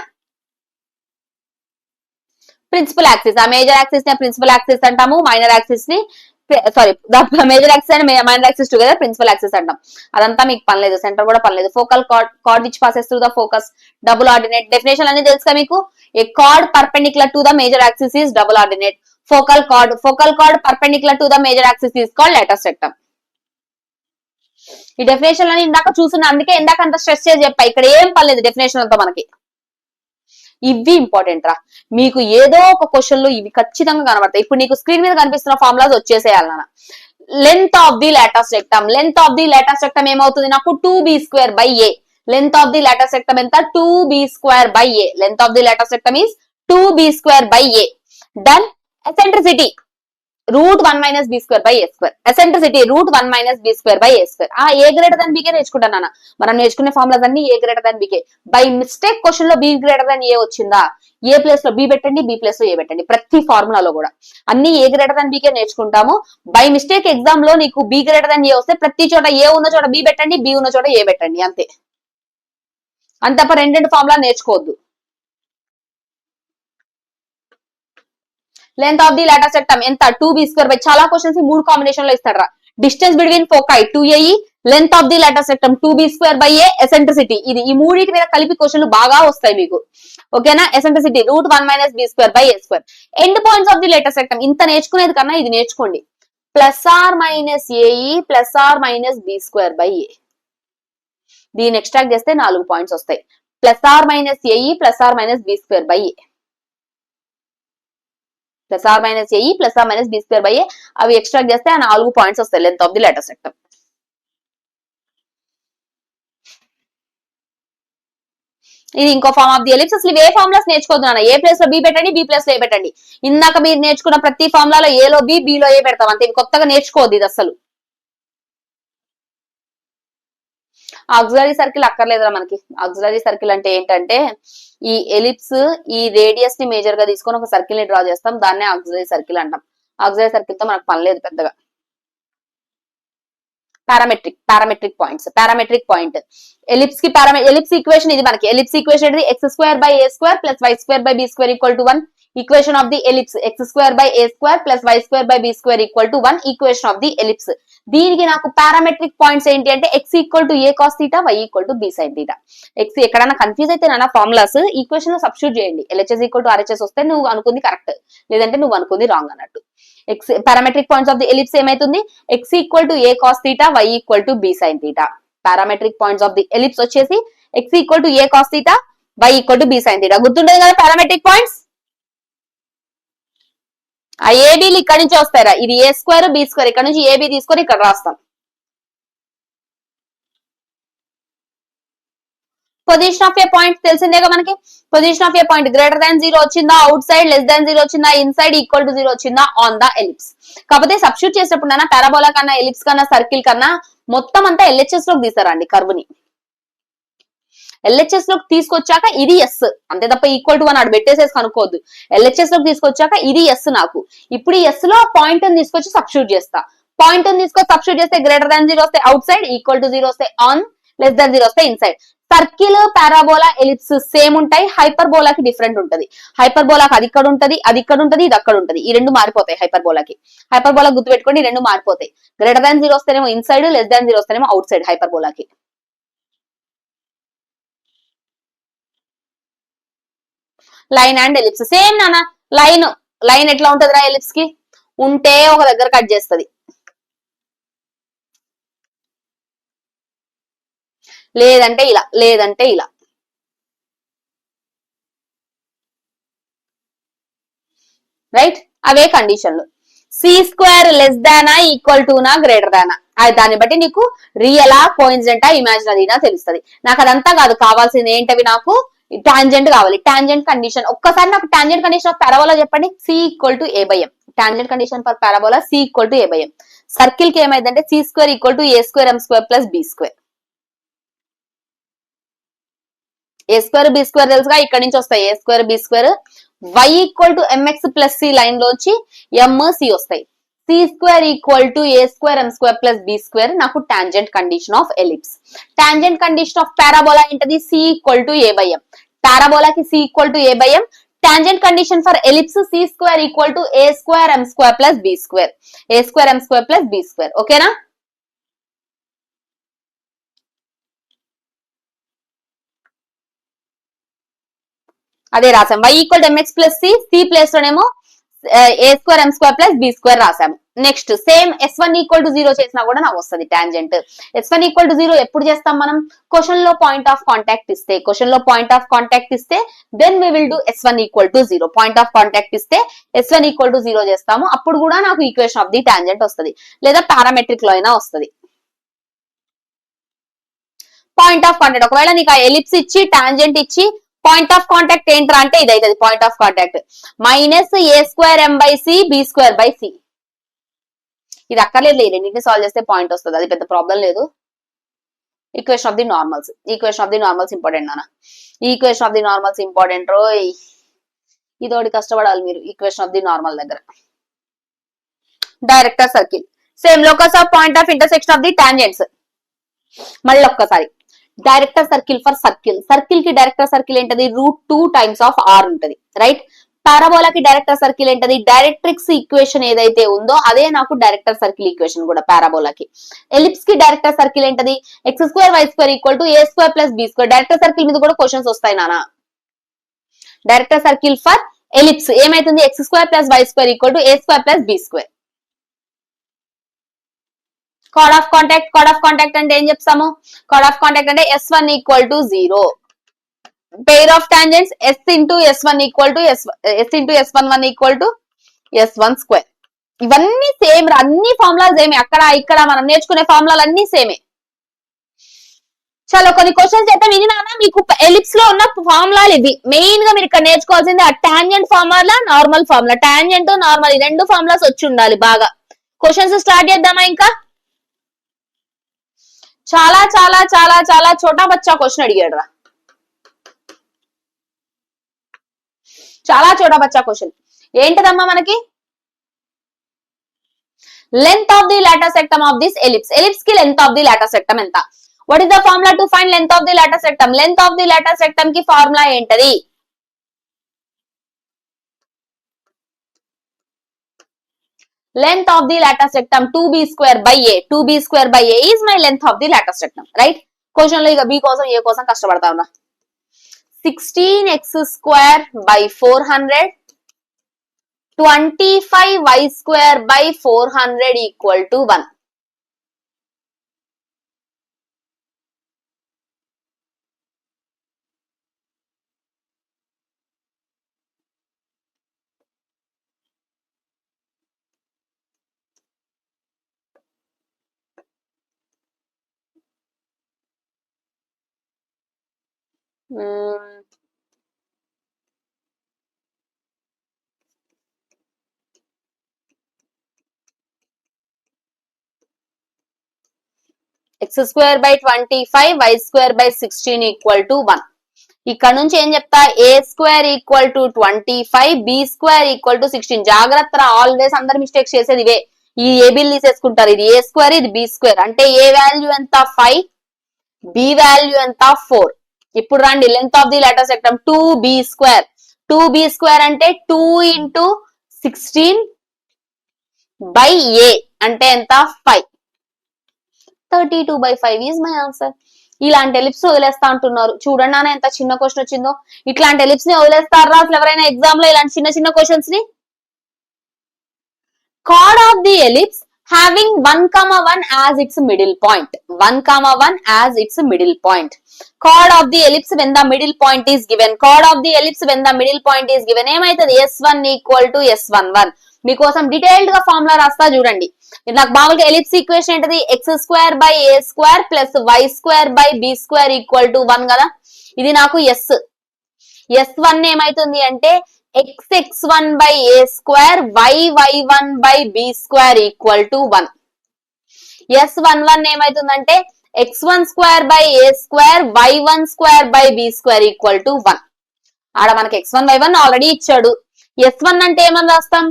Principal axis, ఆ major axis ని principal axis అంటాము, minor axis ని sorry major axis and minor axis together principal axis అంటాం. అదంతా మీకు పనిలేదు, centre కూడా పనిలేదు. Focal chord which passes through the focus, double ordinate. Definition అన్ని తెలుసుగా మీకు. A chord perpendicular to the major axis is double ordinate. Focal chord perpendicular to the major axis is called latus rectum. ఈ definition అని ఇందాక చూస్తున్నా, అందుకే ఇందాక అంత స్ట్రెస్ చేసి చెప్పా. ఇక్కడ ఏం పనిలేదు డెఫినేషన్ అంతా మనకి. ఇవి ఇంపార్టెంట్ రా, మీకు ఏదో ఒక క్వశ్చన్ లో ఇవి ఖచ్చితంగా కనబడతాయి. ఇప్పుడు నీకు స్క్రీన్ మీద కనిపిస్తున్న ఫార్ములాస్ వచ్చేసేయాలి నాన్న. Length of the latus rectum, length of the latus rectum ఏమవుతుంది నాకు 2B² by a. Length of the latus rectum ఎంత? 2B² by a. Length of the latus rectum is 2B² by a. Done. Eccentricity √1 - b² by a². Eccentricity √1 - b² by a². A greater than బీకే నేర్చుకుంటాను. మనం నేర్చుకునే formulas అన్ని a greater than బీకే. By mistake question లో b greater దాన్ ఏ వచ్చిందా, ఏ place లో b పెట్టండి, బి ప్లేస్ లో ఏ పెట్టండి. ప్రతి ఫార్ములాలో కూడా అన్ని ఏ గ్రేటర్ దాన్ బీకే నేర్చుకుంటాము. బై మిస్టేక్ ఎగ్జామ్ లో నీకు బి గ్రేటర్ దాన్ ఏ వస్తే ప్రతి చోట ఏ ఉన్న చోట బి పెట్టండి, బి ఉన్న చోట ఏ పెట్టండి, అంతే. అంతప్ప రెండు ఫార్ములా నేర్చుకోవద్దు. Length of the latus rectum ఎంత? 2B² బై, చాలా క్వశ్చన్స్ 3 కాంబినేషన్ లో ఇస్తాడు. Distance between foci 2AE, length of the latus rectum 2B² by a, eccentricity. ఇది ఈ మూడింటి మీద కలిపి క్వశ్చన్లు బాగా వస్తాయి మీకు. ఓకేనా? Eccentricity √1 - b² by a². End points of the latus rectum ఇంత నేర్చుకునేది కన్నా ఇది నేర్చుకోండి. +or -AE +or -b² by a. దీన్ని ఎక్స్ట్రాక్ట్ చేస్తే 4 పాయింట్స్ వస్తాయి. +or -AE +or b² by a, +or -AE +or b² by a. అవి ఎక్స్ట్రాక్ట్ చేస్తే ఆ 4 పాయింట్స్ వస్తాయి length of the latus rectum. ఇది ఇంకో ఫార్మ్ ఆఫ్ ది ఎలిప్స్. అసలు ఏ ఫార్ములాస్ నేర్చుకోవద్దు. ఏ ప్లేస్ లో బి పెట్టండి, బి ప్లేస్ లో ఏ పెట్టండి. ఇందాక మీరు నేర్చుకున్న ప్రతి ఫార్ములాలో ఏలో బి, బిలో ఏ పెడతాం అంతే. ఇవి కొత్తగా నేర్చుకోవద్దు ఇది అసలు. ఆక్సిలరీ సర్కిల్ అక్కర్లేదురా మనకి. ఆక్సిలరీ సర్కిల్ అంటే ఏంటంటే ఈ ఎలిప్స్ ఈ రేడియస్ ని మేజర్ గా తీసుకొని ఒక సర్కిల్ ని డ్రా చేస్తాం, దాన్నే ఆక్సిలరీ సర్కిల్ అంటాం. ఆక్సిలరీ సర్కిల్ తో మనకు పని లేదు పెద్దగా. పారామెట్రిక్ పాయింట్ ఎలిప్స్ కి ఎలిప్స్ ఈక్వేషన్ ఇది మనకి. Ellipse equation x² by a² + y² by b² = 1. Equation of the ellipse x² + y² / b² = 1 equation of the ellipse. దీనికి నాకు పారామెట్రిక్ పాయింట్స్ ఏంటి అంటే x = a cos θ, y = b sin θ. x ఎక్కడైనా confuse అయితే నాన్న formulas equation లో substitute చేయండి. LHS = RHS వస్తే నువ్వు అనుకుంది కరెక్ట్, లేదంటే నువ్వు అనుకుంది రాంగ్ అన్నట్టు. x parametric points of the ellipse ఏమైతుంది, x = a cos θ, y = b sin θ. Parametric points of the ellipse వచ్చేసి x = a cos θ, y = b sin θ. గుర్తుంటది కదా పారామెట్రిక్ పాయింట్స్. ఆ ఏబీలు ఇక్కడ నుంచి వస్తారా, ఇది a² b² ఇక్కడ నుంచి ఏబీ తీసుకొని ఇక్కడ రాస్తాం. పొజిషన్ ఆఫ్ ఏ పాయింట్ తెలిసిందేగా మనకి. Position of A point greater than 0 వచ్చిందా అవుట్ సైడ్, లెస్ దాన్ 0 వచ్చిందా ఇన్సైడ్, ఈక్వల్ టు 0 వచ్చిందా ఆన్ ద ఎలిప్స్. కాకపోతే సబ్స్టిట్యూట్ చేసేటప్పుడు నాన్న పారాబోలా కన్నా, ఎలిప్స్ కన్నా, సర్కిల్ కన్నా మొత్తం అంతా ఎల్హెచ్ఎస్ లోకి తీసారండి కర్వ్ ని. ఎల్హెచ్ఎస్ లోకి తీసుకొచ్చాక ఇది ఎస్ అంతే తప్ప ఈక్వల్ టు 1 ఆడు పెట్టేసేసి కనుక్కోవద్దు. ఎల్హెచ్ఎస్ లోకి తీసుకొచ్చాక ఇది ఎస్ నాకు. ఇప్పుడు ఈ ఎస్ లో పాయింట్ అని తీసుకొచ్చి సబ్స్టిట్యూట్ చేస్తా. పాయింట్ అని తీసుకొచ్చి సబ్స్టిట్యూట్ చేస్తే గ్రేటర్ దాన్ 0 వస్తే అవుట్ సైడ్, ఈక్వల్ టు 0 వస్తే ఆన్, లెస్ దాన్ 0 వస్తే inside. Circle, parabola, ellipse same ఉంటాయి. హైపర్బోలాకి డిఫరెంట్ ఉంటది. హైపర్బోలాకి అది ఇక్కడ ఉంటది, అది ఇక్కడ ఉంటది, ఇది అక్కడ ఉంటది. ఈ రెండు మారిపోతాయి హైపర్బోలాకి. హైపర్బోలా గుర్తుపెట్టుకోండి, ఈ రెండు మారిపోతాయి. గ్రేటర్ దాన్ 0 వస్తేనేమో ఇన్సైడ్, లెస్ దాన్ 0 వస్తేనేమో అవుట్ సైడ్ హైపర్బోలాకి. లైన్ అండ్ ఎలిప్స్ సేమ్ నాన్న. లైన్ ఎట్లా ఉంటది రా ఎలిప్స్ కి, ఉంటే ఒక దగ్గర కట్ చేస్తుంది, లేదంటే ఇలా, లేదంటే ఇలా. రైట్, అవే కండిషన్లు. c² లెస్ దానా, ఈక్వల్ టు నా, గ్రేటర్ దానా, దాన్ని బట్టి నీకు రియలా, కోఇన్సిడెంటా, ఇమాజినరీనా తెలుస్తుంది. నాకు అదంతా కాదు, కావాల్సింది ఏంటవి నాకు టాంజెంట్ కావాలి. టాంజెంట్ కండిషన్ ఒక్కసారి నాకు టాంజెంట్ కండిషన్ ఆఫ్ పారాబోలా చెప్పండి. c = a/m. Tangent condition for parabola c = a/m. Circle కి ఏమైందంటే c² = a² m² + b². a² b² తెలుసుగా, ఇక్కడ నుంచి వస్తాయి a² b². y = mx + c line లోంచి m c వస్తాయి. c² = a² m² + b². నాకు tangent condition of ellipse. Tangent condition of parabola ఏంటది, c = a/m. పారాబోలాకి c = a/m. Tangent condition for ellipse c² = a² m² + b². a² m² + b². ఓకేనా. అదే రాసాం. y = mx + c, c place లోనేమో a² m² + b² రాసాము. Next same s1 = 0 చేసినా కూడా నాకు వస్తుంది టాంజెంట్. s1 = 0 ఎప్పుడు చేస్తాం మనం, క్వశ్చన్ లో పాయింట్ ఆఫ్ కాంటాక్ట్ ఇస్తే. క్వశ్చన్ లో పాయింట్ ఆఫ్ కాంటాక్ట్ ఇస్తే then we will do s1 = 0. Point of contact ఇస్తే s1 = 0 చేస్తాము. అప్పుడు కూడా నాకు ఈక్వేషన్ ఆఫ్ ది టాంజెంట్ వస్తుంది, లేదా పారామెట్రిక్ లో అయినా వస్తుంది. పాయింట్ ఆఫ్ కాంటాక్ట్ ఒకవేళ నీకు ఆ ఎలిప్స్ ఇచ్చి టాంజెంట్ ఇచ్చి పాయింట్ ఆఫ్ కాంటాక్ట్ ఏంట్రా అంటే ఇది అవుతుంది. Point of contact -a² m/c b²/c. ఇది అక్కర్లేదు, రెండింటిని సాల్వ్ చేస్తే పాయింట్ వస్తుంది, అది పెద్ద ప్రాబ్లం లేదు. Equation of the normals. Equation of the normals important నాన్న. Equation of the normals important రోయ్. ఇదోటి కష్టపడాలి మీరు ఈక్వేషన్ ఆఫ్ ది నార్మల్ దగ్గర. Director circle same locus of point of intersection of the tangents. మళ్ళీ ఒక్కసారి director circle for circle. Circle కి director circle ఏంటది, √2 × r ఉంటది. రైట్. పారాబోలాకి డైరెక్టర్ సర్కిల్ ఏంటది, డైరెక్ట్రిక్స్ ఈక్వేషన్ ఏదైతే ఉందో అదే నాకు డైరెక్టర్ సర్కిల్ ఈక్వేషన్ కూడా పారాబోలాకి. ఎలిప్స్ కి డైరెక్టర్ సర్కిల్ ఏంటది, x² y² = a² + b². Director circle మీద కూడా క్వశ్చన్స్ వస్తాయి నానా. డైరెక్టర్ సర్కిల్ ఫర్ ఎలిప్స్ ఏమైతుంది, x² + y² = a² + b². Code of contact అంటే ఏం చెప్తాము, కోడ్ ఆఫ్ కాంటాక్ట్ అంటే s1 = 0. Pair of tangents s × s1 = s11 = s1². ఇవన్నీ సేమ్, అన్ని ఫార్ములాస్ సేమే. అక్కడ ఇక్కడ మనం నేర్చుకునే ఫార్ములాలు అన్ని సేమే. చాలా కొన్ని క్వశ్చన్స్ అయితే వినినానా, మీకు ఎలిప్స్ లో ఉన్న ఫార్ములాలు ఇవి. మెయిన్ గా మీరు ఇక్కడ నేర్చుకోవాల్సింది ఆ tangent formula, normal formula. Tangent normal ఈ రెండు ఫార్ములాస్ వచ్చి ఉండాలి బాగా. క్వశ్చన్స్ స్టార్ట్ చేద్దామా ఇంకా. చాలా చాలా చాలా చాలా చోటా బచ్చా క్వశ్చన్ అడిగాడు రా, చాలా చోటా బచ్చా క్వశ్చన్. ఏంటదమ్మా మనకి, length of the latus rectum of this ellipse. Ellipse కి length of the latus rectum ఎంత. What is the formula to find length of the latus rectum. Length of the latus rectum కి formula ఏంటది, length of the lattice rectum 2b square by a. 2b square by a is my length of the lattice rectum, right? Question లో ఇక b కోసం a కోసం కష్టపడతా ఉన్నా. 16x square by 400, 25y square by 400 equal to 1. x square by 25, y square by 16 equal to 1. ఇక్కడ నుంచి ఏం చెప్తా, a square equal to 25, b square equal to 16. జాగ్రత్త, ఆల్వేస్ అందరు మిస్టేక్స్ చేసేది ఇవే. ఈ ఏబిల్ తీసేసుకుంటారు. ఇది a square, ఇది b square. అంటే a వాల్యూ ఎంత 5, b వాల్యూ ఎంత 4. ఇప్పుడు రండి, length of the lattice rectum 2b square. 2b square అంటే 2 into 16 by a అంటే ఎంత 5. 32 by 5 is my answer. ఇలాంటి ఎలిప్స్ వదిలేస్తా అంటున్నారు. చూడండి నాన్న ఎంత చిన్న క్వశ్చన్ వచ్చిందో. ఇట్లాంటి ఎలిప్స్ ని వదిలేస్తారా అసలు ఎవరైనా ఎగ్జామ్ లో ఇలాంటి చిన్న చిన్న క్వశ్చన్స్ ని? Chord of the ellipse having 1,1 as its middle point. 1,1 as its middle point. Chord of the ellipse when the middle point is given. Chord of the ellipse when the middle point is given. ఏమైతుంది? S1 equal to S11. మీకోసం detailed గా formula రాస్తా చూడండి. నాకు మామూలుగా ellipse equation ఏంటది? X square by A square plus why square by B square equal to 1 కదా. ఇది నాకు S1 ఏమైతుంది అంటే x(x1) by a square y(y1) by b square equal to 1. S11 ఏమైతుందంటే x1 square by a square y1 square by b square equal to 1. ఆడ మనకి x1 y1 already ఇచ్చాడు. S1 అంటే ఏమని రాస్తాం?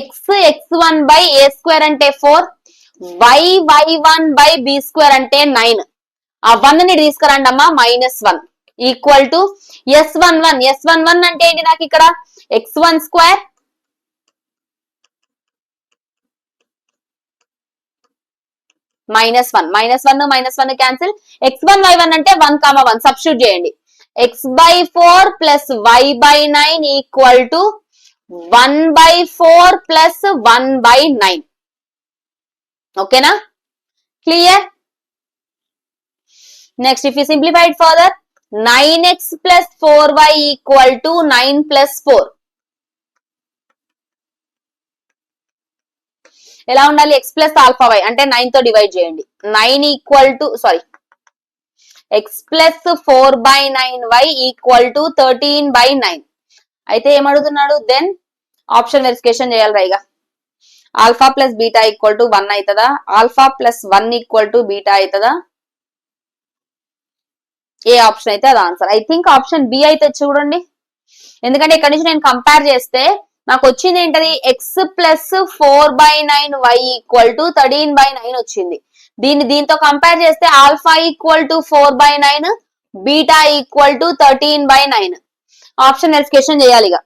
x(x1) by a square అంటే 4, y(y1) by b square అంటే 9. ఆ 1 ని తీసుకురండి అమ్మా, -1 ఈక్వల్ టు S11. S11 అంటే ఏంటి నాకు ఇక్కడ? x1 square -1 cancel. x1 y1 అంటే 1,1 సబ్స్టిట్యూట్ చేయండి. x/4 plus y/9 equal to 1/4 plus 1/9. ఓకేనా? Clear? Next if you simplify it further, 9x plus 4y equal to 9 plus 4. ఎలా ఉండాలి? x plus alpha y అంటే 9 తో డివైడ్ చేయండి. 9 equal to x plus 4/9y equal to 13/9. అయితే ఏమడుగుతున్నాడు? Then option verification చేయాలి రైగా. Alpha plus beta equal to 1 అవుతుందా? Alpha plus 1 equal to beta అవుతుందా? ఏ ఆప్షన్ అయితే అది answer. I think option b అయితే చూడండి. ఎందుకంటే ఇక్కడ నుంచి నేను కంపేర్ చేస్తే నాకు వచ్చింది ఏంటది? X plus 4/9y equal to 13/9 వచ్చింది. దీంతో కంపేర్ చేస్తే alpha equal to 4/9, beta equal to 13/9. Option verification చేయాలి. ఇక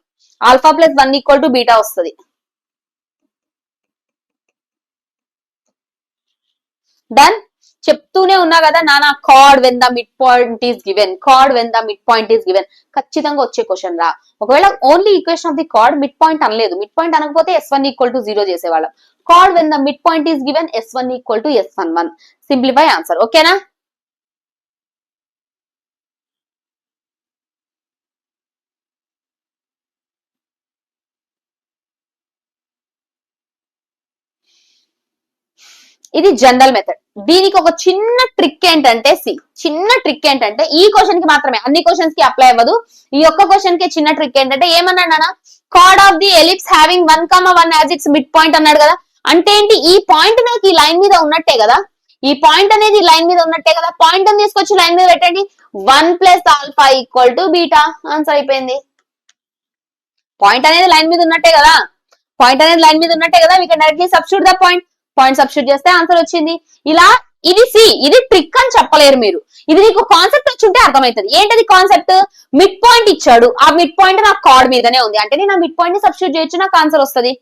alpha plus 1 equal to beta వస్తుంది. డన్. చెప్తూనే ఉన్నా కదా నానా, chord when the mid point is given, chord when the mid point is given. ఖచ్చితంగా వచ్చే క్వశ్చన్ రా. ఒకవేళ only equation of the chord mid point అనలేదు, మిడ్ పాయింట్ అనకపోతే S1 ఈక్వల్ టు 0 చేసేవాళ్ళం. Chord when the mid point is given S1 equal to S11. Simplify answer. ఓకేనా? ఇది general method. దీనికి ఒక చిన్న ట్రిక్ ఏంటంటే ఈ క్వశ్చన్ కి మాత్రమే, అన్ని క్వశ్చన్స్ కి అప్లై అవ్వదు. ఈ ఒక్క క్వశ్చన్ కి చిన్న ట్రిక్ ఏంటంటే ఏమన్నాడు? Card of the ellipse having 1,1 as it's mid point అన్నాడు కదా. అంటే ఏంటి? ఈ పాయింట్ నాకు ఈ లైన్ మీద ఉన్నట్టే కదా. ఈ పాయింట్ అనేది లైన్ మీద ఉన్నట్టే కదా. పాయింట్ అని తీసుకొచ్చి లైన్ మీద పెట్టండి. 1 plus alpha equal to beta. Answer అయిపోయింది. పాయింట్ అనేది లైన్ మీద ఉన్నట్టే కదా. We can directly substitute the point substitute చేస్తే ఆన్సర్ వచ్చింది. ఇలా ఇది సి, ఇది ట్రిక్ అని చెప్పలేరు మీరు. ఇది నీకు కాన్సెప్ట్ వచ్చి ఉంటే అర్థమవుతుంది. ఏంటది కాన్సెప్ట్? మిడ్ పాయింట్ ఇచ్చాడు, ఆ మిడ్ పాయింట్ నాకు కార్డ్ మీదనే ఉంది అంటే నేను ఆ మిడ్ పాయింట్ ని సబ్స్టిట్యూట్ చేయొచ్చు, నాకు ఆన్సర్ వస్తుంది.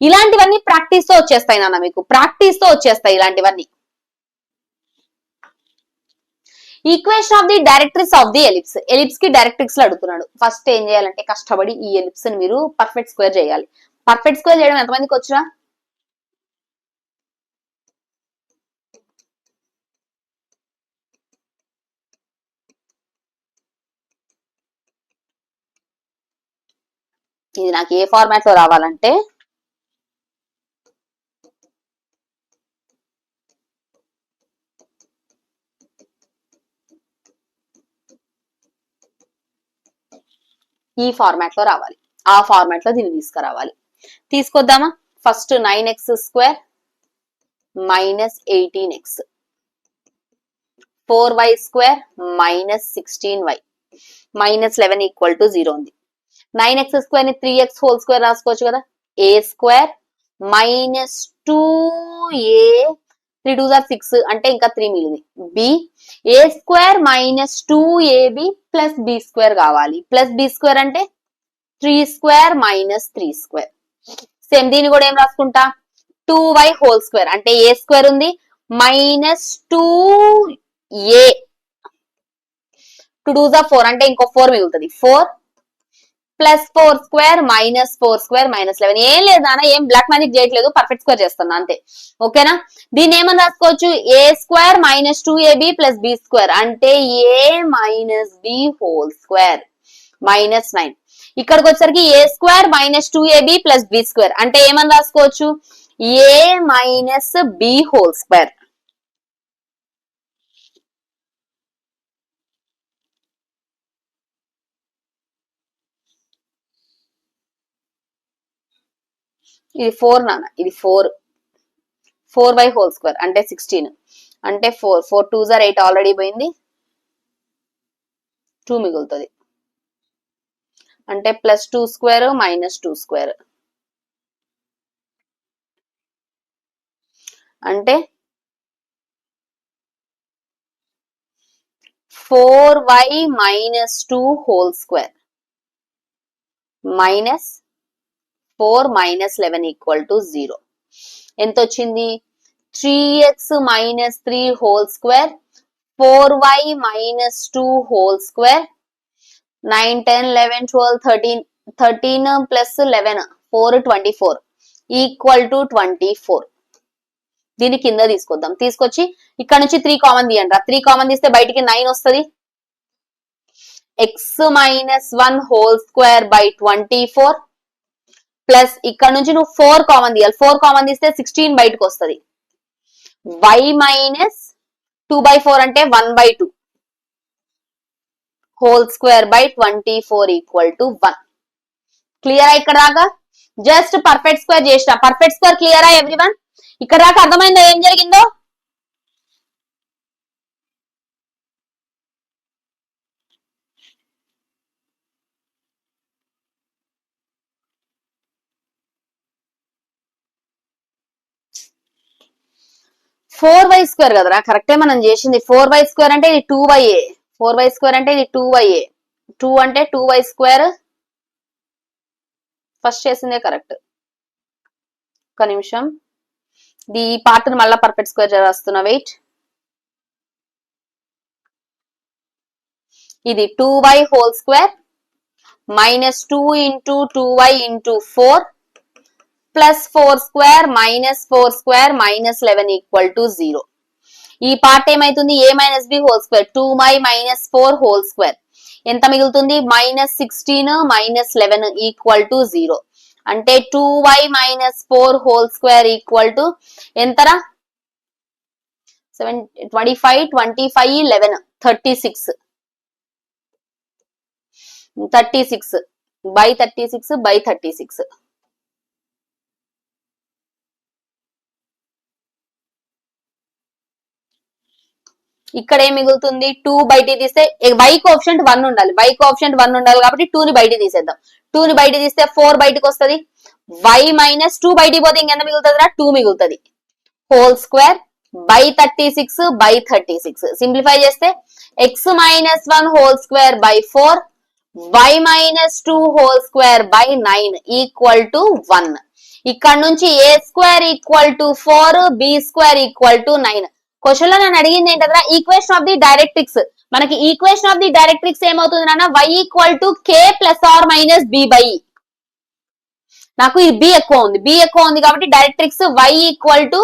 ఇలాంటివన్నీ ప్రాక్టీస్ తో వచ్చేస్తాయి నాన్న, మీకు ప్రాక్టీస్ తో వచ్చేస్తాయి ఇలాంటివన్నీ. Equation of the directrix of the ellipse. Ellipse కి డైరెక్ట్రిక్స్ లో అడుగుతున్నాడు. ఫస్ట్ ఏం చేయాలంటే కష్టపడి ఈ ఎలిప్స్ ని మీరు పర్ఫెక్ట్ స్క్వేర్ చేయాలి. పర్ఫెక్ట్ స్క్వేర్ చేయడం ఎంతమందికి వచ్చినా? ఇది నాకు ఏ ఫార్మాట్ లో రావాలంటే ఈ ఫార్మాట్ లో రావాలి, ఆ ఫార్మాట్ లో దీన్ని తీసుకురావాలి. తీసుకొద్దామా? First 9x² minus 18x, 4y² minus 16y minus 11 equal to 0 ఉంది. 9x² ని 3x హోల్ స్క్వేర్ రాసుకోవచ్చు కదా. a² మైనస్ 2a, 3 2 6 అంటే ఇంకా 3 మిగిలింది. b, a² minus 2ab plus b² కావాలి. ప్లస్ b² అంటే 3² మైనస్ 3². సేమ్ దీన్ని కూడా ఏం రాసుకుంటా? 2y హోల్ స్క్వేర్ అంటే a² ఉంది మైనస్ 2a, 2 2 4 అంటే ఇంకో 4 మిగులుతుంది. 4 ప్లస్ 4² మైనస్ 4² మైనస్ 11. ఏం లేదు నాన్న, ఏం బ్లాక్ మ్యాజిక్ చేయట్లేదు, పర్ఫెక్ట్ స్క్వేర్ చేస్తున్నా అంతే. ఓకేనా? దీన్ని ఏమని రాసుకోవచ్చు? a² minus 2ab plus b² అంటే a minus b whole square minus 9. ఇక్కడికి వచ్చేసరికి a² minus 2ab plus b² అంటే ఏమని రాసుకోవచ్చు? a minus b whole square. ఇది 4 నాన్న, ఇది 4y హోల్ స్క్వేర్ అంటే 16 అంటే 4 4 2 8 ఆల్రెడీ పోయింది, 2 మిగులుతుంది అంటే ప్లస్ 2² మైనస్ 2² అంటే 4y minus 2 whole square minus 4 minus 11 equal to 0. ఎంత వచ్చింది? 3x minus 3 whole square 4y minus 2 whole square 9 10 11 12 13 13 plus 11 4 24 equal to 24. దీని కింద తీసుకొద్దాం. తీసుకొచ్చి ఇక్కడ నుంచి 3 కామన్ తీయండి. 3 కామన్ తీస్తే బయటికి 9 వస్తుంది. x minus 1 whole square by 24 plus ఇక్కడ నుంచి నువ్వు 4 కామన్ తీయాలి. 4 కామన్ తీస్తే 16 బయటకు వస్తుంది. y మైనస్ 2/4 అంటే 1/2 whole square by 24 equal to 1. క్లియరా? ఇక్కడ దాకా జస్ట్ పర్ఫెక్ట్ స్క్వేర్ చేసిన. పర్ఫెక్ట్ స్క్వేర్ క్లియరా ఎవ్రీవన్? ఇక్కడ దాకా అర్థమైందో ఏం జరిగిందో? ఫోర్ వై స్క్వేర్ కదరా కరెక్టే మనం చేసింది. 4y² అంటే ఇది 2ya, 4y² అంటే ఇది 2ya, 2 అంటే 2y². ఫస్ట్ చేసిందే కరెక్ట్. ఒక నిమిషం, ఈ పార్ట్ మళ్ళా పర్ఫెక్ట్ స్క్వేర్ చేస్తున్నా. వెయిట్. ఇది 2y whole square minus 2 into 2y into 4 plus 4² minus 4² minus 11 equal to 0. ఈ పార్ట్ ఏమైతుంది? a minus b whole square 2y minus 4 whole square ఎంత మిగులుతుంది? Minus 16 minus 11 equal to 0. అంటే 2y minus 4 whole square equal to ఎంతరా? 25 25 11 36 36 by 36 by 36. ఇక్కడ ఏం మిగులుతుంది? 2 బయట తీస్తే y కోఎఫిషియంట్ 1 ఉండాలి. y కోఎఫిషియంట్ 1 ఉండాలి కాబట్టి 2 ని బయట తీసేద్దాం. 2 ని బయట తీస్తే 4 బయటకు వస్తుంది. y మైనస్ 2 బయటికి పోతే ఇంకెంత మిగులుతుంది రా? 2 మిగులుతుంది. Whole square by 36 by 36. Simplify చేస్తే x minus 1 whole square by 4 y minus 2 whole square by 9 equal to 1. ఇక్కడ నుంచి a square equal to 4 b square equal to 9. Question లో నన్ను అడిగింది ఏంటంటే ఈక్వేషన్ ఆఫ్ ది డైరెక్ట్రిక్స్. మనకి ఈక్వేషన్ ఆఫ్ ది డైరెక్ట్రిక్స్ ఏమవుతుంది నాన్న, y equal to k plus or minus b by e. నాకు ఇది b ఎక్కువ ఉంది కాబట్టి directrix y equal to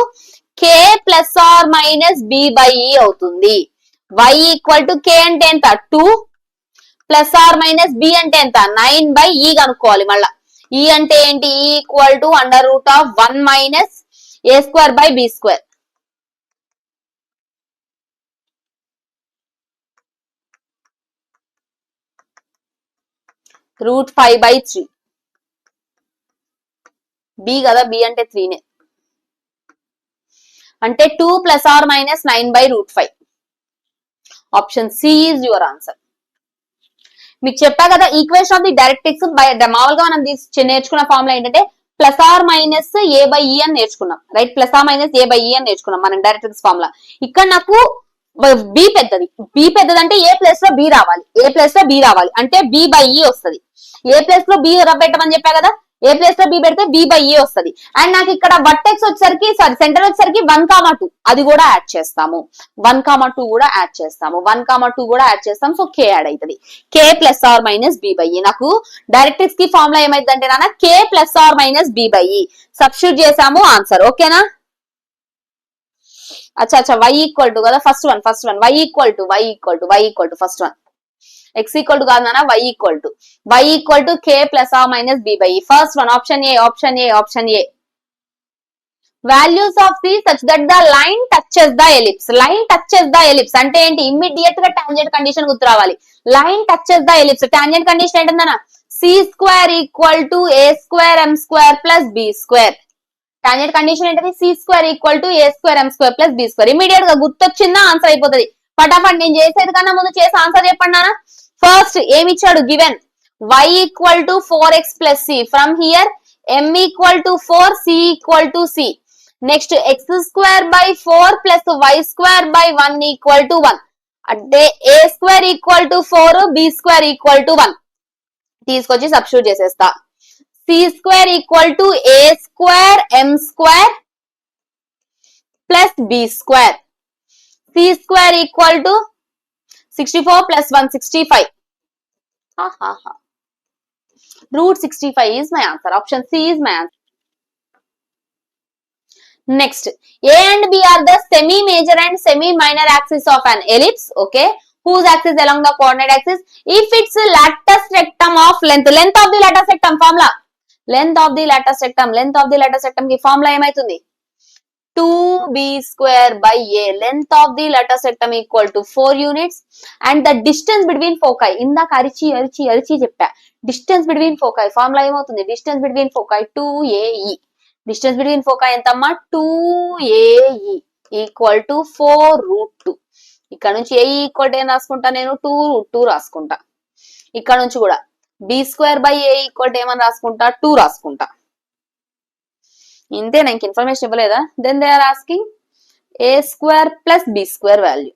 k plus or minus b by e అవుతుంది. y ఈక్వల్ టు k అంటే ఎంత 2 ప్లస్ ఆర్ మైనస్ b అంటే ఎంత 9 బై e కనుక్కోవాలి. మళ్ళా e అంటే ఏంటి, e equal to under root of 1 minus a square by b square. Root 5 by 3. b కదా, b అంటే 3నే, అంటే 2 plus or minus 9 by root 5. Option C is your answer. మీకు చెప్పా కదా ఈక్వేషన్ ఆఫ్ ది డైరెక్ట్రిక్స్ మామూలుగా మనం నేర్చుకున్న ఫార్ములా ఏంటంటే plus or minus A by E అని నేర్చుకున్నాం, right? Plus or minus A by E అని నేర్చుకున్నాం మనం డైరెక్ట్రిక్స్ ఫార్ములా. ఇక్కడ నాకు బి పెద్దది అంటే ఏ ప్లస్ లో బి రావాలి, అంటే బి బై ఈ వస్తుంది. ఏ ప్లస్ లో బి పెట్టమని చెప్పా కదా, ఏ ప్లస్ లో బి పెడితే బి బై ఏ వస్తుంది. అండ్ నాకు ఇక్కడ వర్టెక్స్ వచ్చేసరికి సెంటర్ వచ్చేసరికి 1,2 అది కూడా యాడ్ చేస్తాము, 1,2 కూడా యాడ్ చేస్తాము, 1,2 కూడా యాడ్ చేస్తాం. సో కే యాడ్ అవుతుంది, k plus or minus b by e. నాకు డైరెక్ట్రిక్స్ కి ఫార్ములా ఏమైందంటే నాన్న k plus or minus b by e. Substitute చేసాము, ఆన్సర్ ఓకేనా? అచ్చా y ఈక్వల్ టు కదా first one y equal to first one. x equal to కాదు నాన్న, y equal to k plus or minus b by e. First one option a. Values of c such that the line touches the ellipse. అంటే ఏంటి, immediate గా tangent condition గుర్తు రావాలి. Line touches the ellipse, tangent condition ఏంటన్నా c square equal to a square m square plus b square. Tangent condition ఏంటది, c square equal to a square m square plus b square. Immediate గా గుర్తొచ్చిందా answer అయిపోతుంది. ఫటాఫట్ నేను చేసేది కన్నా ముందు చేసి ఆన్సర్ చెప్పండి నాన్న. ఫస్ట్ ఏమి ఇచ్చాడు, given y equal to 4x plus c. From here m equal to 4, c equal to c. Next x square by 4 plus y square by 1 equal to 1. అంటే a square equal to 4, b square equal to 1. తీసుకొచ్చి substitute చేసేస్తా. c square equal to a square m square plus b square. c square equal to 64 plus 1 65. Root 65 is my answer. Option C is my answer. Next, A and B are the semi-major and semi-minor axis of an ellipse. Okay, whose axis along the coordinate axis? If its lattice rectum of length of the lattice rectum formula. Length of the lattice rectum ki formula ఏమైతుంది, 2b square by a. Length of the lattice rectum equal to 4 units and the distance between foci. ఇందాక అరిచి చెప్పా, distance between foci formula ఏమవుతుంది, distance between foci 2ae. distance between foci ఎంతమ్మా 2ae equal to 4 route 2. ఇక్కడ నుంచి ఏ equal to ఏం రాసుకుంటా నేను 2 రూట్ 2 రాసుకుంటా. ఇక్కడ నుంచి కూడా b square by a equal to ఏమని రాసుకుంటా 2 రాసుకుంటా. ఇంతే, నాకు ఇన్ఫర్మేషన్ ఇవ్వలేదా? Then they are asking A square plus B square value.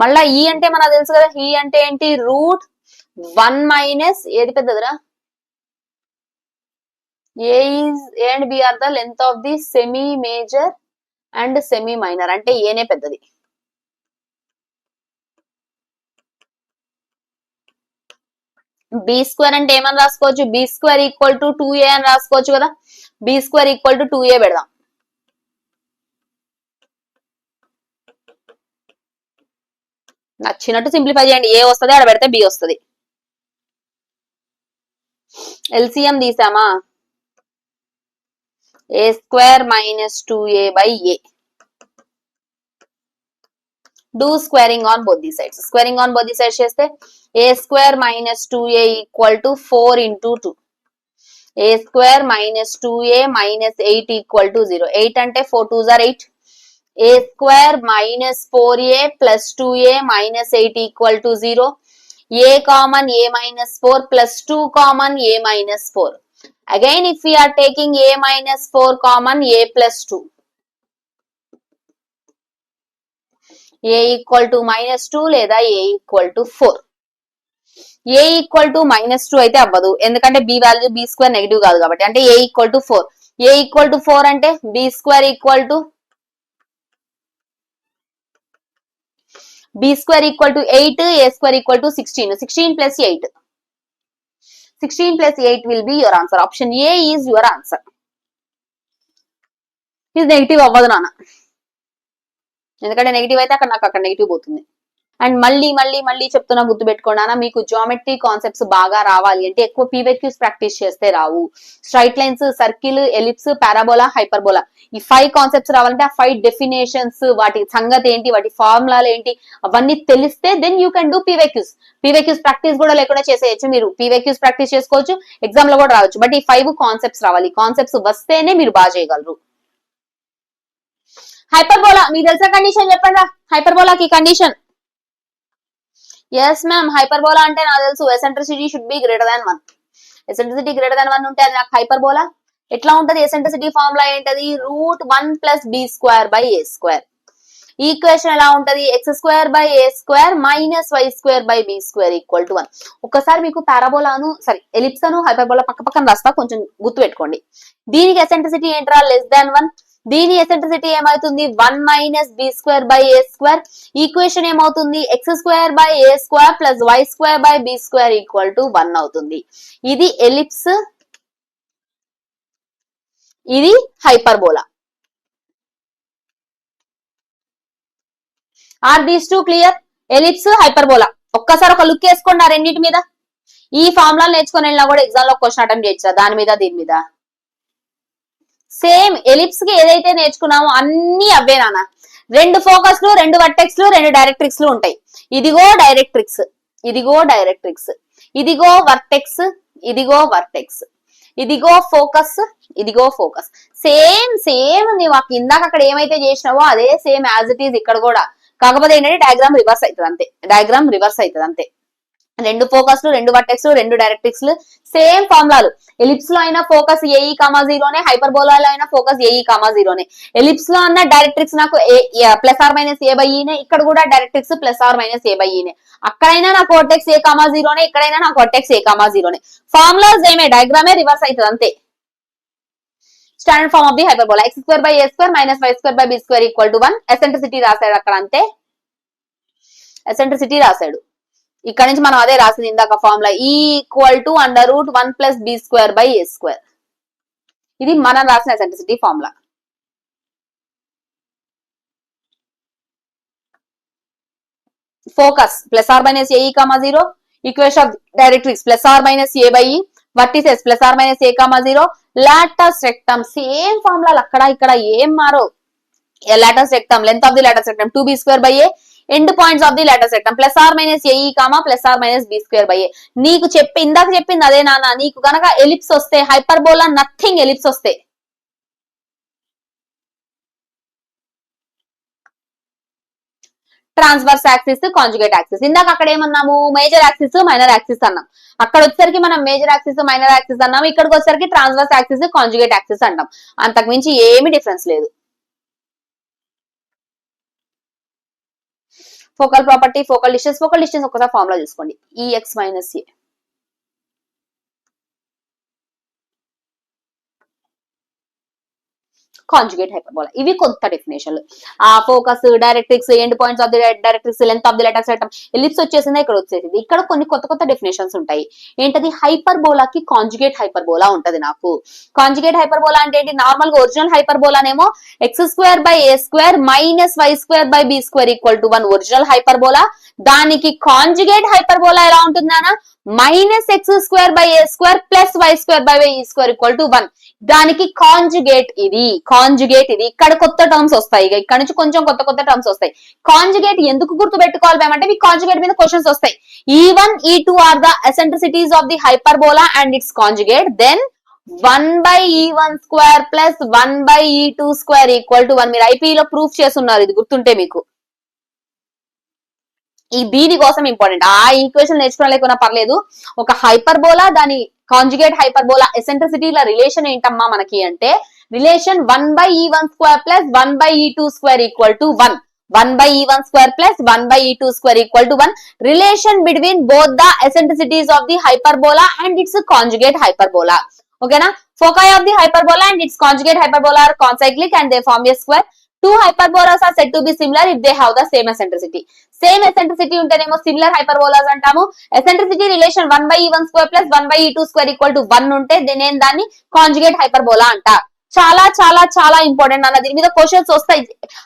మళ్ళా ఈ అంటే మనకు తెలుసు కదా, ఈ అంటే ఏంటి రూట్ 1 మైనస్ ఏది పెద్దదిరా, a and b are the length of the semi major and semi minor. అంటే ఏనే పెద్దది. బి స్క్వేర్ అంటే ఏమని రాసుకోవచ్చు, B square equal to 2a అని రాసుకోవచ్చు కదా. B square equal to 2a పెడదాం. నచ్చినట్టు సింప్లిఫై చేయండి, ఏ వస్తుంది ఆడ పెడితే బి వస్తుంది. ఎల్సిఎం తీసామా, a square minus 2a by a. Do squaring on both the sides. Squaring on both the sides చేస్తే a square minus 2a equal to 4 into 2. a square minus 2a minus 8 equal to 0. 8 అంటే 4 2s are 8. a square minus 4a plus 2a minus 8 equal to 0. a common a minus 4 plus 2 common a minus 4. Again if we are taking a minus 4 common a plus 2. A equal to -2 లేదా a equal to 4. A equal to -2 అయితే అవ్వదు, ఎందుకంటే b value b square negative కాదు కాబట్టి. అంటే a equal to 4. A equal to 4 అంటే b square equal to 8, a square equal to 16. 16 plus 8. 16 plus 8 will be your answer. Option A is your answer. ఇది negative అవ్వదు నాన్న, ఎందుకంటే negative అయితే అక్కడ నెగిటివ్ పోతుంది. అండ్ మళ్ళీ చెప్తున్నా, గుర్తు పెట్టుకోండి, మీకు జియోమెట్రీ కాన్సెప్ట్స్ బాగా రావాలి అంటే ఎక్కువ పీవైక్యూస్ ప్రాక్టీస్ చేస్తే రావు. Straight lines, circle, ellipse, parabola, hyperbola, ఈ 5 కాన్సెప్ట్స్ రావాలంటే ఆ 5 డెఫినేషన్స్, వాటి సంగతి ఏంటి, వాటి ఫార్ములాలు ఏంటి, అవన్నీ తెలిస్తే then you can do PYQs. PYQs practice కూడా లేకుండా చేసేయచ్చు, మీరు పీవైక్యూస్ ప్రాక్టీస్ చేసుకోవచ్చు, ఎగ్జామ్ లో కూడా రావచ్చు. బట్ ఈ 5 కాన్సెప్ట్స్ రావాలి, కాన్సెప్ట్స్ వస్తేనే మీరు బాగా చేయగలరు. హైపర్బోలా మీకు తెలిసిన కండిషన్ చెప్పండి. హైపర్బోలాకి కండిషన్. ఎస్ మ్యామ్, హైపర్బోలా అంటే నాకు తెలుసు, eccentricity should be greater than 1. Eccentricity greater than 1 ఉంటే అది నాకు హైపర్బోలా. ఎట్లా ఉంటది ఎసెంట్రిసిటీ ఫార్ములా ఏంటది? √1 + b²/a². ఈక్వేషన్ ఎలా ఉంటది? x² / a² - y² / b² = 1. ఒక్కసారి మీకు పారాబోలాను ఎలిప్స్ అను హైపర్బోలా పక్క పక్కన రాస్తా, కొంచెం గుర్తు పెట్టుకోండి. దీనికి ఎసెంట్రిసిటీ ఏంట్రా? <1. దీని ఎసెంట్రిసిటీ ఏమవుతుంది? 1 - b²/a². ఈక్వేషన్ ఏమవుతుంది? x² / a² + y² / b² = 1 అవుతుంది. ఇది ఎలిప్స్, ఇది hyperbola. Are these two clear? Ellipse, hyperbola. ఒక్కసారి ఒక లుక్ వేసుకోండి ఆ రెండింటి మీద. ఈ ఫార్ములా నేర్చుకుని వెళ్ళినా కూడా ఎగ్జామ్ లో క్వశ్చన్ అటెంప్ట్ చేయొచ్చా దాని మీద దీని మీద? సేమ్ ఎలిప్స్ కి ఏదైతే నేర్చుకున్నామో అన్ని అవే నాన్న. 2 ఫోకస్లు, 2 వర్టెక్స్లు, 2 డైరెక్ట్రిక్స్లు ఉంటాయి. ఇదిగో డైరెక్ట్రిక్స్, ఇదిగో డైరెక్ట్రిక్స్, ఇదిగో వర్టెక్స్, ఇదిగో వర్టెక్స్, ఇదిగో ఫోకస్, ఇదిగో ఫోకస్. సేమ్ నీవు ఇందాక అక్కడ ఏమైతే చేసినావో అదే సేమ్ యాజ్ ఇట్ ఈజ్ ఇక్కడ కూడా. కాకపోతే ఏంటంటే డయాగ్రామ్ రివర్స్ అవుతుంది అంతే. డయాగ్రామ్ రివర్స్ అవుతుంది అంతే. 2 ఫోకస్లు, 2 వర్టెక్స్లు, 2 డైరెక్ట్రిక్స్, సేమ్ ఫార్ములాలు. ఎలిప్స్ లో అయినా ఫోకస్ AE,0నే, హైపర్బోలాలో అయినా ఫోకస్ AE,0నే. ఎలిప్స్ లో అన్న డైరెక్ట్రిక్స్ నాకు +/- ఇక్కడ కూడా డైరెక్ట్రిక్స్ +/- అక్కడైనా నాకు వర్టెక్స్ A,0నే, ఇక్కడైనా నాకు వర్టెక్స్ A,0నే. ఫార్ములాస్ ఏమే, డయాగ్రామే రివర్స్ అవుతుంది అంతే. Standard form of the hyperbola x² / a² - y² / b² = 1. Eccentricity రాశాడు అక్కడ అంతే. ఎసెంట్రిసిటీ రాశాడు. ఇక్కడ నుంచి మనం అదే రాసింది ఇందాక ఫార్ములా, E = √1 + b²/a². ఇది మనం రాసిన eccentricity formula. Focus +/- AE,0. Equation of directrix +/- a/e. Vertices +/- a,0. Latus rectum same ఫార్ములాలు అక్కడ ఇక్కడ ఏం మారో. Latus rectum, length of the latus rectum 2b²/a. End points of the latus rectum +/- AE, +/- b²/a. నీకు ఇందాక చెప్పింది అదే నాన్న. నీకు గనక ఎలిప్స్ వస్తే, హైపర్బోలా నథింగ్, ఎలిప్స్ వస్తే ట్రాన్స్వర్స్ యాక్సిస్, కాంజుగేట్ యాక్సిస్. ఇందాక అక్కడ ఏమన్నాము? మేజర్ యాక్సిస్, మైనర్ యాక్సిస్ అన్నాం. అక్కడ వచ్చేసరికి మనం మేజర్ యాక్సిస్, మైనర్ యాక్సిస్ అన్నాం. ఇక్కడికి వచ్చేసరికి ట్రాన్స్వర్స్ యాక్సిస్, కాంజుగేట్ యాక్సిస్ అంటాం. అంతకు మించి ఏమి డిఫరెన్స్ లేదు. ఫోకల్ ప్రాపర్టీ, ఫోకల్ డిస్టెన్స్ ఒకసారి ఫార్ములా చూసుకోండి. EX - A. Conjugate hyperbola. ఇవి కొత్త డెఫినేషన్లు. ఆ focus, directrix, end points of the directrix, length of the latus rectum, ellipse వచ్చేసిందా, ఇక్కడ వచ్చేసింది. ఇక్కడ కొన్ని కొత్త డెఫినేషన్స్ ఉంటాయి. ఏంటది? హైపర్బోలాకి కాంజుగేట్ హైపర్బోలా ఉంటది నాకు. కాంజుగేట్ హైపర్బోలా అంటే ఏంటి? నార్మల్ గా ఒరిజినల్ హైపర్బోలానేమో x² / a² - y² / b² = 1 original hyperbola. దానికి కాంజుగేట్ హైపర్బోలా ఎలా ఉంటుంది నాన్న? -x² / a² + y² / b² = 1. దానికి కాంజుగేట్ ఇది, కాంజుగేట్ ఇది. ఇక్కడ కొత్త టర్మ్స్ వస్తాయి. ఇక్కడ నుంచి కొంచెం కొత్త టర్మ్స్ వస్తాయి. కాంజుగేట్ ఎందుకు గుర్తు పెట్టుకోవాలి మేమంటే మీకు కాంజుగేట్ మీద క్వశ్చన్స్ వస్తాయి. E1, E2 are the eccentricities of the hyperbola and its conjugate. Then 1/E1² + 1/E2² = 1. మీరు ఐపీలో ప్రూఫ్ చేస్తున్నారు, ఇది గుర్తుంటే మీకు. ఈ దీని కోసం ఇంపార్టెంట్. ఆ ఈక్వేషన్ నేర్చుకోలేకున్నా పర్లేదు. ఒక హైపర్బోలా, దాని కాంజుగేట్ హైపర్బోలా ఎసెంట్రిసిటీల రిలేషన్ ఏంటమ్మా మనకి అంటే, relation 1/E1² + 1/E2² = 1. 1 by e1 square plus 1 by e2 square equal to 1. Relation between both the eccentricities of the hyperbola and its conjugate hyperbola. Okay na? Foci of the hyperbola and its conjugate hyperbola are concyclic and they form a square. Two hyperbolas are said to be similar if they have the same eccentricity. Same eccentricity ఉంటేనేమో similar hyperbolas అంటాము. Eccentricity relation 1 by e1 square plus 1 by e2 square equal to 1 ఉంటే నేను దాన్ని conjugate hyperbola అంట. చాలా చాలా చాలా important అన్న, దీని మీద క్వశ్చన్స్ వస్తాయి.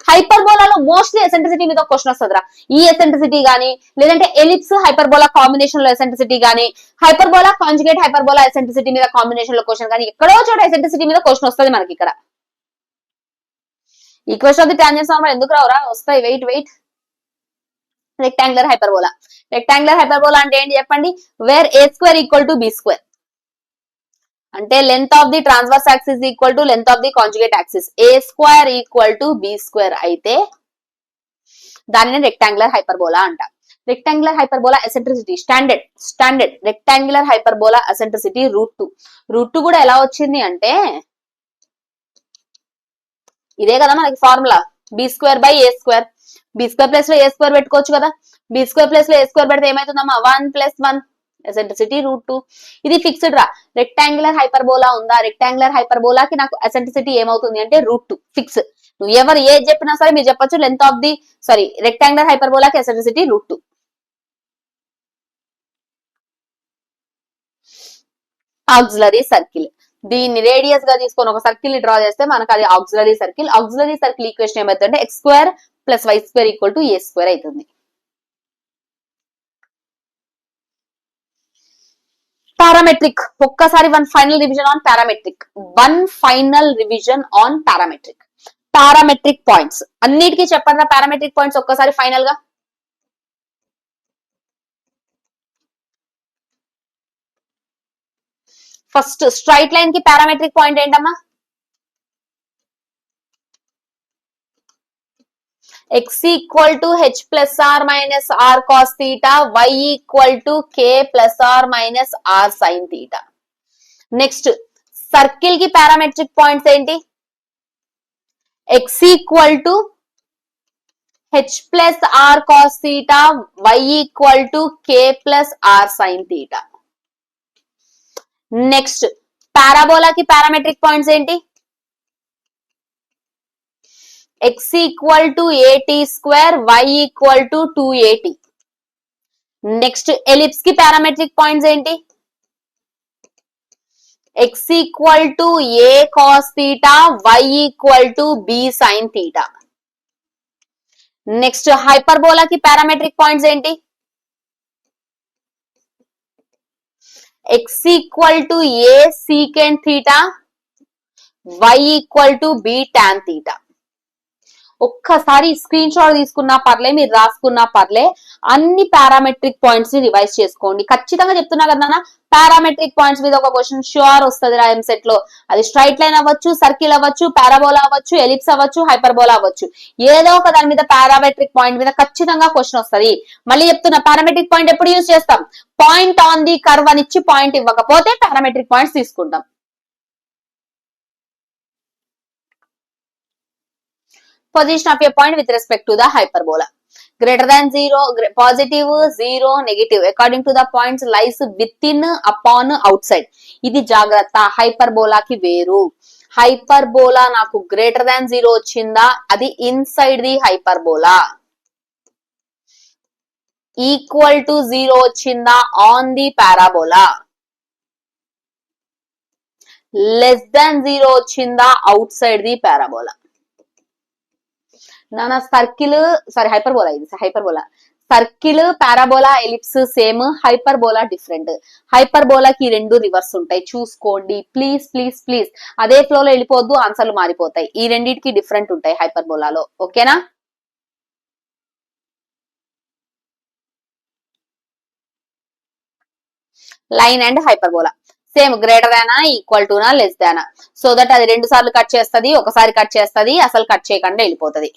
హైపర్బోలాలో మోస్ట్లీ ఎసెంట్రిసిటీ మీద క్వశ్చన్ వస్తుందిరా. ఈ ఎసెంట్రిసిటీ గానీ లేదంటే ఎలిప్స్ హైపర్బోలా కాంబినేషన్ లో ఎసెంట్రిసిటీ గానీ హైపర్బోలా కాంజుగేట్ హైపర్బోలా ఎసెంట్రిసిటీ మీద కాంబినేషన్ లో క్వశ్చన్ కానీ ఎక్కడో చోట ఎసెంట్రిసిటీ మీద క్వశ్చన్ వస్తుంది మనకి ఇక్కడ. Equation of the tangents normal ఎందుకు రావురా, వస్తాయి. Wait. Rectangular hyperbola. Rectangular hyperbola అంటే ఏంటి చెప్పండి? Where a square equal to B square అంటే length of the transverse axis equal to length of the conjugate axis. A square equal to B square అయితే దానిని rectangular hyperbola అంట. Rectangular hyperbola eccentricity standard rectangular hyperbola eccentricity √2. √2 కూడా ఎలా వచ్చింది అంటే ఇదే కదా మనకి formula, B square by A square. B square plus లో ఏ స్క్వేర్ పెట్టుకోవచ్చు కదా. బి స్క్వేర్ ప్లస్ లో ఏ స్క్వేర్ పెడితే ఏమైతుందమ్మా 1 + 1 ఎసెంట్రిసిటీ √2. ఇది ఫిక్స్డ్ రా. రెక్టాంగులర్ హైపర్బోలా ఉందా, రెక్టాంగులర్ హైపర్బోలాకి నాకు ఎసెంట్రిసిటీ ఏమవుతుంది అంటే √2 ఫిక్స్. నువ్వు ఎవరు ఏది చెప్పినా సరే మీరు చెప్పొచ్చు లెంత్ ఆఫ్ ది రెక్టాంగులర్ హైపర్బోలాకి ఎసెంట్రిసిటీ √2. ఆక్సిలరీ సర్కిల్, దీన్ని రేడియస్ గా తీసుకొని ఒక సర్కిల్ ని డ్రా చేస్తే మనకు అది auxiliary circle. Auxiliary circle equation ఏమవుతుందంటే x² + y² = a² అవుతుంది. పారామెట్రిక్, ఒక్కసారి one final revision on parametric. Parametric points అన్నిటికీ చెప్పండి. పారామెట్రిక్ పాయింట్స్ ఒక్కసారి ఫైనల్ గా. ఫస్ట్ స్ట్రైట్ లైన్ కి పారామెట్రిక్ పాయింట్ ఏంటమ్మా? x = h + r - r cos θ, y = k + r - r sin θ. Next circle కి parametric points ఏంటి? x = h + r cos θ, y = k + r sin θ. Next పారాబోలాకి parametric points ఏంటి? x = at², y = 2at. Next ellipse కి parametric points ఏంటి? x = a cos θ, y = b sin θ. Next హైపర్బోలాకి parametric points ఏంటి? x = a secant θ, y = b tan θ. ఒక్కసారి screen shot తీసుకున్నా పర్లే, మీరు రాసుకున్నా పర్లే, అన్ని పారామెట్రిక్ పాయింట్స్ ని రివైజ్ చేసుకోండి. ఖచ్చితంగా చెప్తున్నా కదా, పారామెట్రిక్ పాయింట్స్ మీద ఒక క్వశ్చన్ ష్యూర్ వస్తుంది రా ఎంసెట్ లో. అది స్ట్రైట్ లైన్ అవ్వచ్చు, సర్కిల్ అవ్వచ్చు, పారాబోలా అవ్వచ్చు, ఎలిప్స్ అవ్వచ్చు, హైపర్బోలా అవ్వచ్చు. ఏదో ఒక దాని మీద పారామెట్రిక్ పాయింట్ మీద ఖచ్చితంగా క్వశ్చన్ వస్తుంది. మళ్ళీ చెప్తున్నా, పారామెట్రిక్ పాయింట్ ఎప్పుడు యూజ్ చేస్తాం? పాయింట్ ఆన్ ది కర్వ్ అని ఇచ్చి పాయింట్ ఇవ్వకపోతే పారామెట్రిక్ పాయింట్స్ తీసుకుంటాం. Position of a point with respect to the hyperbola. Greater than 0, positive, 0, negative. According to the points lies within, upon, outside. ఇది జాగ్రత్త. హైపర్బోలాకి వేరు. Hyperbola నాకు గ్రేటర్ దాన్ 0 వచ్చిందా, అది inside the hyperbola. Equal to 0 వచ్చిందా, on the parabola. Less than 0 వచ్చిందా, outside the parabola. నానా hyperbola, ఇది hyperbola. Circle, parabola, ellipse same, hyperbola different. హైపర్బోలాకి రెండు రివర్స్ ఉంటాయి, చూసుకోండి ప్లీజ్. అదే ఫ్లో లో వెళ్ళిపోద్దు, ఆన్సర్లు మారిపోతాయి. ఈ రెండింటికి డిఫరెంట్ ఉంటాయి హైపర్బోలాలో. ఓకేనా? Line and hyperbola same, greater దానా, ఈక్వల్ టు నా, లెస్ దానా. సో దట్ అది 2 సార్లు కట్ చేస్తుంది, ఒకసారి కట్ చేస్తుంది, అసలు కట్ చేయకుండా వెళ్ళిపోతుంది.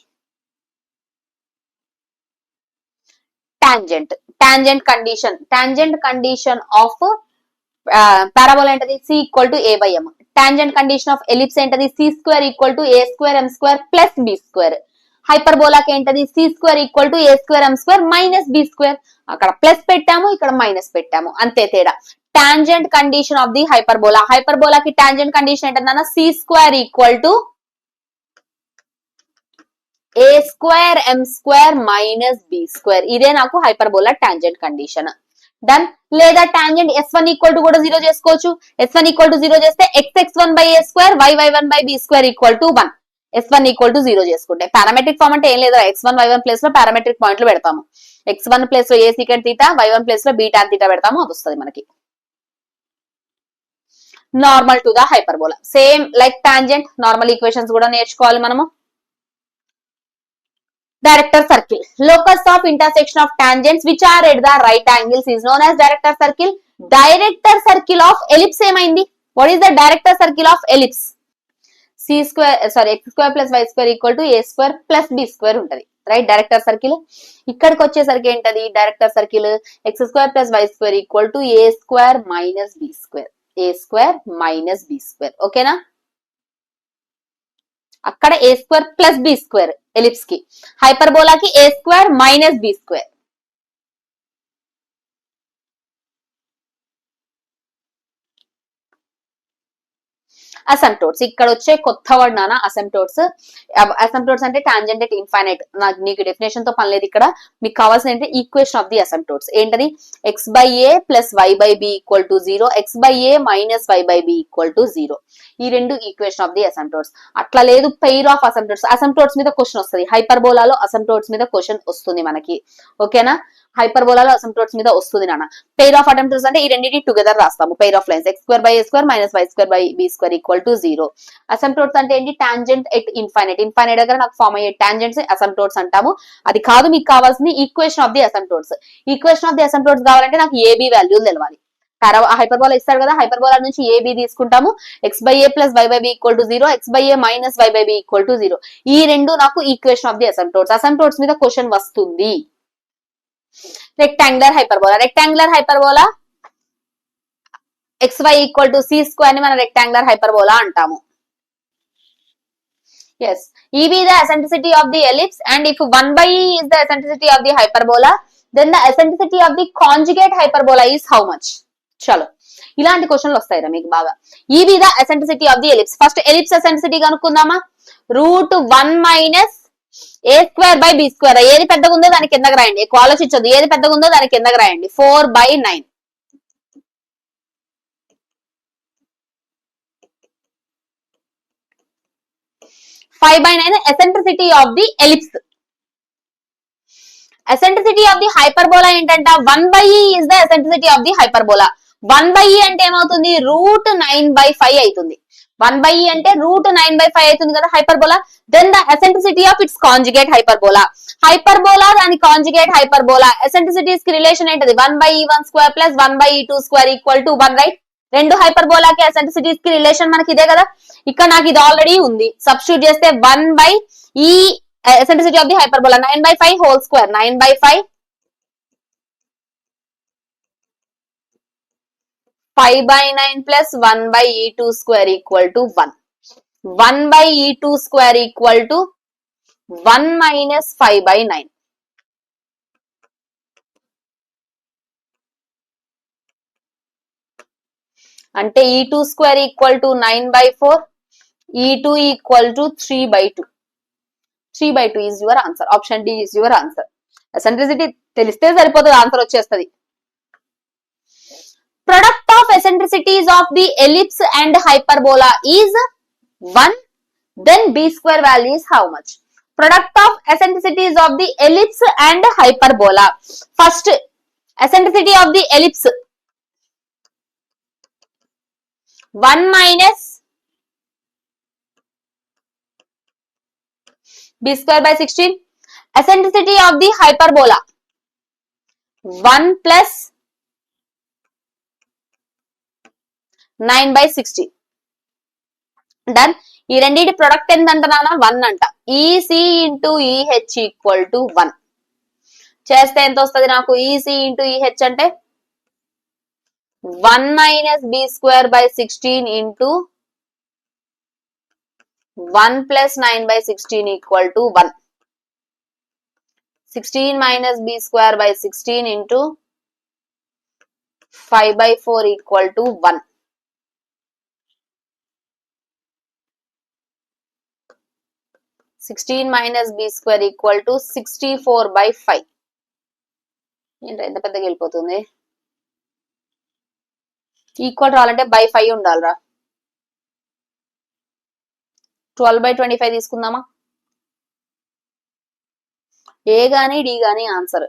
టాంజెంట్ కండిషన్ ఆఫ్ పారాబోలా ఏంటది? c = a/m. Tangent condition of ellipse ఏంటది? c² = a² m² + b². హైపర్బోలాకి ఏంటది c square equal to a square m square minus B square. అక్కడ ప్లస్ పెట్టాము, ఇక్కడ మైనస్ పెట్టాము, అంతే తేడా. Tangent condition of the hyperbola. హైపర్బోలాకి టాంజెంట్ కండిషన్ ఏంటన్నా c square equal to a square m square minus B square. ఇదే నాకు హైపర్బోలా టాంజెంట్ కండిషన్. డన్. లేదా టాంజెంట్ S1 ఈక్వల్ టు కూడా 0 చేసుకోవచ్చు. S1 ఈక్వల్ టు 0 చేస్తే xx1 by A square y1 by B square equal to 1. S1 equal to 0 చేసుకుంటే parametric form అంటే ఏం లేదా x1 y1 ప్లేస్ లో పారామెట్రిక్ పాయింట్లు పెడతాము. x1 ప్లేస్ లో ఏ సీకెంట్ తీటా, y1 ప్లేస్ లో బి టాన్ తీటా పెడతాము, అది వస్తుంది మనకి. Normal to the hyperbola. Same like tangent normal equations కూడా నేర్చుకోవాలి మనము. Director circle. Locus of intersection of tangents which are at the right angles is known as director circle. Director circle of ellipse ఏమైంది? What is the director circle of ellipse? C square, sorry, x square plus y square equal to a square plus b square ఉంటది. Right, director circle. ఇక్కడికి వచ్చేసరికి ఏంటది director circle x square plus why square equal to a square minus B square. A square minus B square, ఓకేనా? అక్కడ a square plus B square ellipse కి, హైపర్బోలాకి a square minus B square. Asymptotes ఇక్కడ వచ్చే కొత్త word నాన్న అసెంప్టోట్స్. అసెంప్టోట్స్ అంటే tangent at infinite. నాకు నీకు డెఫినేషన్ తో పని లేదు ఇక్కడ. మీకు కావాల్సిన ఏంటి ఈక్వేషన్ ఆఫ్ ది అసెంప్టోట్స్. ఏంటది x by A plus why by B equal to 0, X by A minus why by B equal to 0. ఈ రెండు ఈక్వేషన్ ఆఫ్ ది అసెంప్టోట్స్. అట్లా లేదు పెయిర్ ఆఫ్ అసెంప్టోట్స్. అసెంప్టోట్స్ మీద క్వశ్చన్ వస్తుంది. హైపర్బోలాలో అసెంప్టోట్స్ మీద క్వశ్చన్ వస్తుంది మనకి, ఓకేనా? హైపర్బోలాలో అసెంప్టోట్స్ మీద వస్తుంది నాన్న. పెయిర్ ఆఫ్ అసెంప్టోట్స్ అంటే ఈ రెండింటి టుగెదర్ రాస్తాము. Pair of lines X square by A square minus why square by B square equal to 0. Asymptotes అంటే ఏంటి టాంజెంట్ ఎట్ ఇన్ఫైనైట్. ఇన్ఫైనైట్ దగ్గర నాకు ఫామ్ అయ్యే టాంజెంట్స్ అసెంప్టోట్స్ అంటాము. అది కాదు మీకు కావాల్సింది equation of the asymptotes. Equation of the asymptotes కావాలంటే నాకు ఏబి వాల్యూలు తెలవాలి. హైపర్బోలా ఇస్తాడు కదా, హైపర్బోలా నుంచి ఏబి తీసుకుంటాము. X by A plus why by B equal to 0, X by A minus why by B equal to 0. ఈ రెండు నాకు equation of the asymptotes. Asymptotes మీద క్వశ్చన్ వస్తుంది. Rectangular hyperbola. Rectangular hyperbola xy equal to C square ని మనం rectangular hyperbola అంటాము. yes, EB the eccentricity of the ellipse, and if 1 by E is the eccentricity of the hyperbola, then the eccentricity of the conjugate hyperbola is how much? చలో ఇలాంటి క్వశ్చన్లు వస్తాయిరా మీకు బాగా. EB the eccentricity of the ellipse. First ellipse eccentricity కనుక్కుందామా. Root 1 minus a square by B square. ఏది పెద్దగా ఉందో దాని కిందకి రాయండి, ఎక్కువ ఆలోచించదు. ఏది పెద్దగా ఉందో దాని కిందకి రాయండి. 4/9. 5/9 eccentricity of the ellipse. Eccentricity of the hyperbola ఏంటంట 1/e is the eccentricity of the hyperbola. 1/e అంటే ఏమవుతుంది రూట్ 9/5 అవుతుంది. 1/e అంటే రూట్ 9/5 అవుతుంది కదా hyperbola. Then the eccentricity of its conjugate hyperbola. Hyperbola దాని కాంజుగేట్ హైపర్బోలా ఎసెంట్రిసిటీస్ కి relation ఏంటది 1/e1 square plus 1/e2 square equal to 1, right? రెండు హైపర్బోలాకి ఎసెంట్రిసిటీస్ కి రిలేషన్ మనకి ఇదే కదా. ఇక్కడ నాకు ఇది ఆల్రెడీ ఉంది, సబ్స్టిట్యూట్ చేస్తే 1/e eccentricity of the hyperbola 9/5 whole square. 9/5 5/9 plus 1/e2 square equal to 1. 1/e2 square equal to 1 minus 5/9. అంటే e2 square equal to 9/4, e2 equal to 3/2. 3/2 is your answer. Option D is your answer. Eccentricity తెలిస్తే సరిపోతుంది, answer వచ్చేస్తుంది. Product of eccentricities of the ellipse and hyperbola is 1. Then b square value is how much? Product of eccentricities of the ellipse and hyperbola. First, eccentricity of the ellipse 1 minus b square by 16. Eccentricity of the hyperbola 1 plus 9/60. Done. ఈ రెండింటి product ఎంతంట నాన్న 1 అంట. EC into EH equal to 1 చేస్తే ఎంత వస్తుంది నాకు? EC into E H అంటే 1 minus B square by 16 into 1 plus 9/16 equal to 1. 16 minus b square by 16 into 5 by 4 equal to 1. Sixteen minus b square equal to 64 by 5. ఏంటో ఎంత పెద్దగా వెళ్ళిపోతుంది. Equal రావాలంటే బై 5 ఉండాలిరా. 12 by 25 తీసుకుందామా? ఏ గాని డి గాని ఆన్సర్.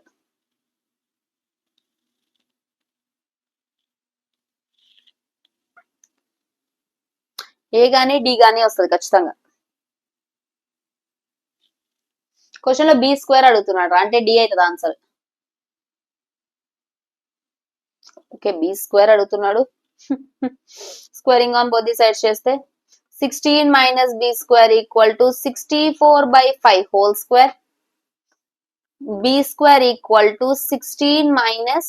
ఏ గాని డి గాని వస్తుంది ఖచ్చితంగా. క్వశ్చన్ లో బి స్క్వేర్ అడుగుతున్నాడు అంటే డి అవుతుంది ఆన్సర్. ఓకే బి స్క్వేర్ అడుగుతున్నాడు. Squaring on both the sides చేస్తే 16 minus b square equal to 64 by 5 whole square. b square equal to 16 minus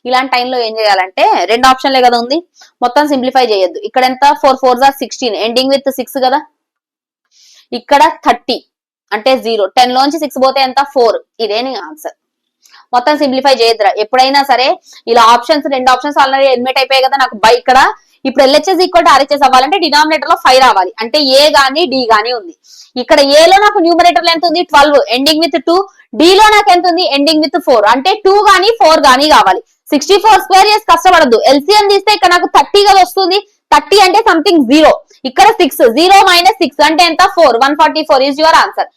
ఇలాంటి టైంలో ఏం చేయాలంటే రెండు ఆప్షన్లే కదా ఉంది, మొత్తం సింప్లిఫై చేయొద్దు. ఇక్కడ ఎంత 4 4s are 16 ఎండింగ్ విత్ 6 కదా, ఇక్కడ 30 అంటే 0, 10 లోంచి 6 పోతే ఎంత 4. ఇదే నీ ఆన్సర్. మొత్తం సింప్లిఫై చేయొద్దురా ఎప్పుడైనా సరే. ఇలా ఆప్షన్స్ రెండు ఆప్షన్స్ ఆల్రెడీ ఎలిమినేట్ అయిపోయాయి కదా, నాకు బై ఇక్కడ ఇప్పుడు ఎల్హెచ్ఎస్ ఈక్వల్ టు ఆర్హెచ్ఎస్ అవ్వాలంటే డినామినేటర్ లో 5 రావాలి. అంటే ఏ గానీ డి గానీ ఉంది. ఇక్కడ ఏ లో నాకు న్యూమరేటర్ లో ఎంత ఉంది 12 ఎండింగ్ విత్ 2, డి లో నాకు ఎంత ఉంది ఎండింగ్ విత్ 4 అంటే 2 గానీ 4 గానీ కావాలి. 64 స్క్వేర్ చేసి కష్టపడద్దు. ఎల్సిఎం తీస్తే ఇక్కడ నాకు 30 కదా వస్తుంది. 30 అంటే సంథింగ్ 0, ఇక్కడ 6, 0 minus 6 అంటే ఎంత 4, 144 is your answer.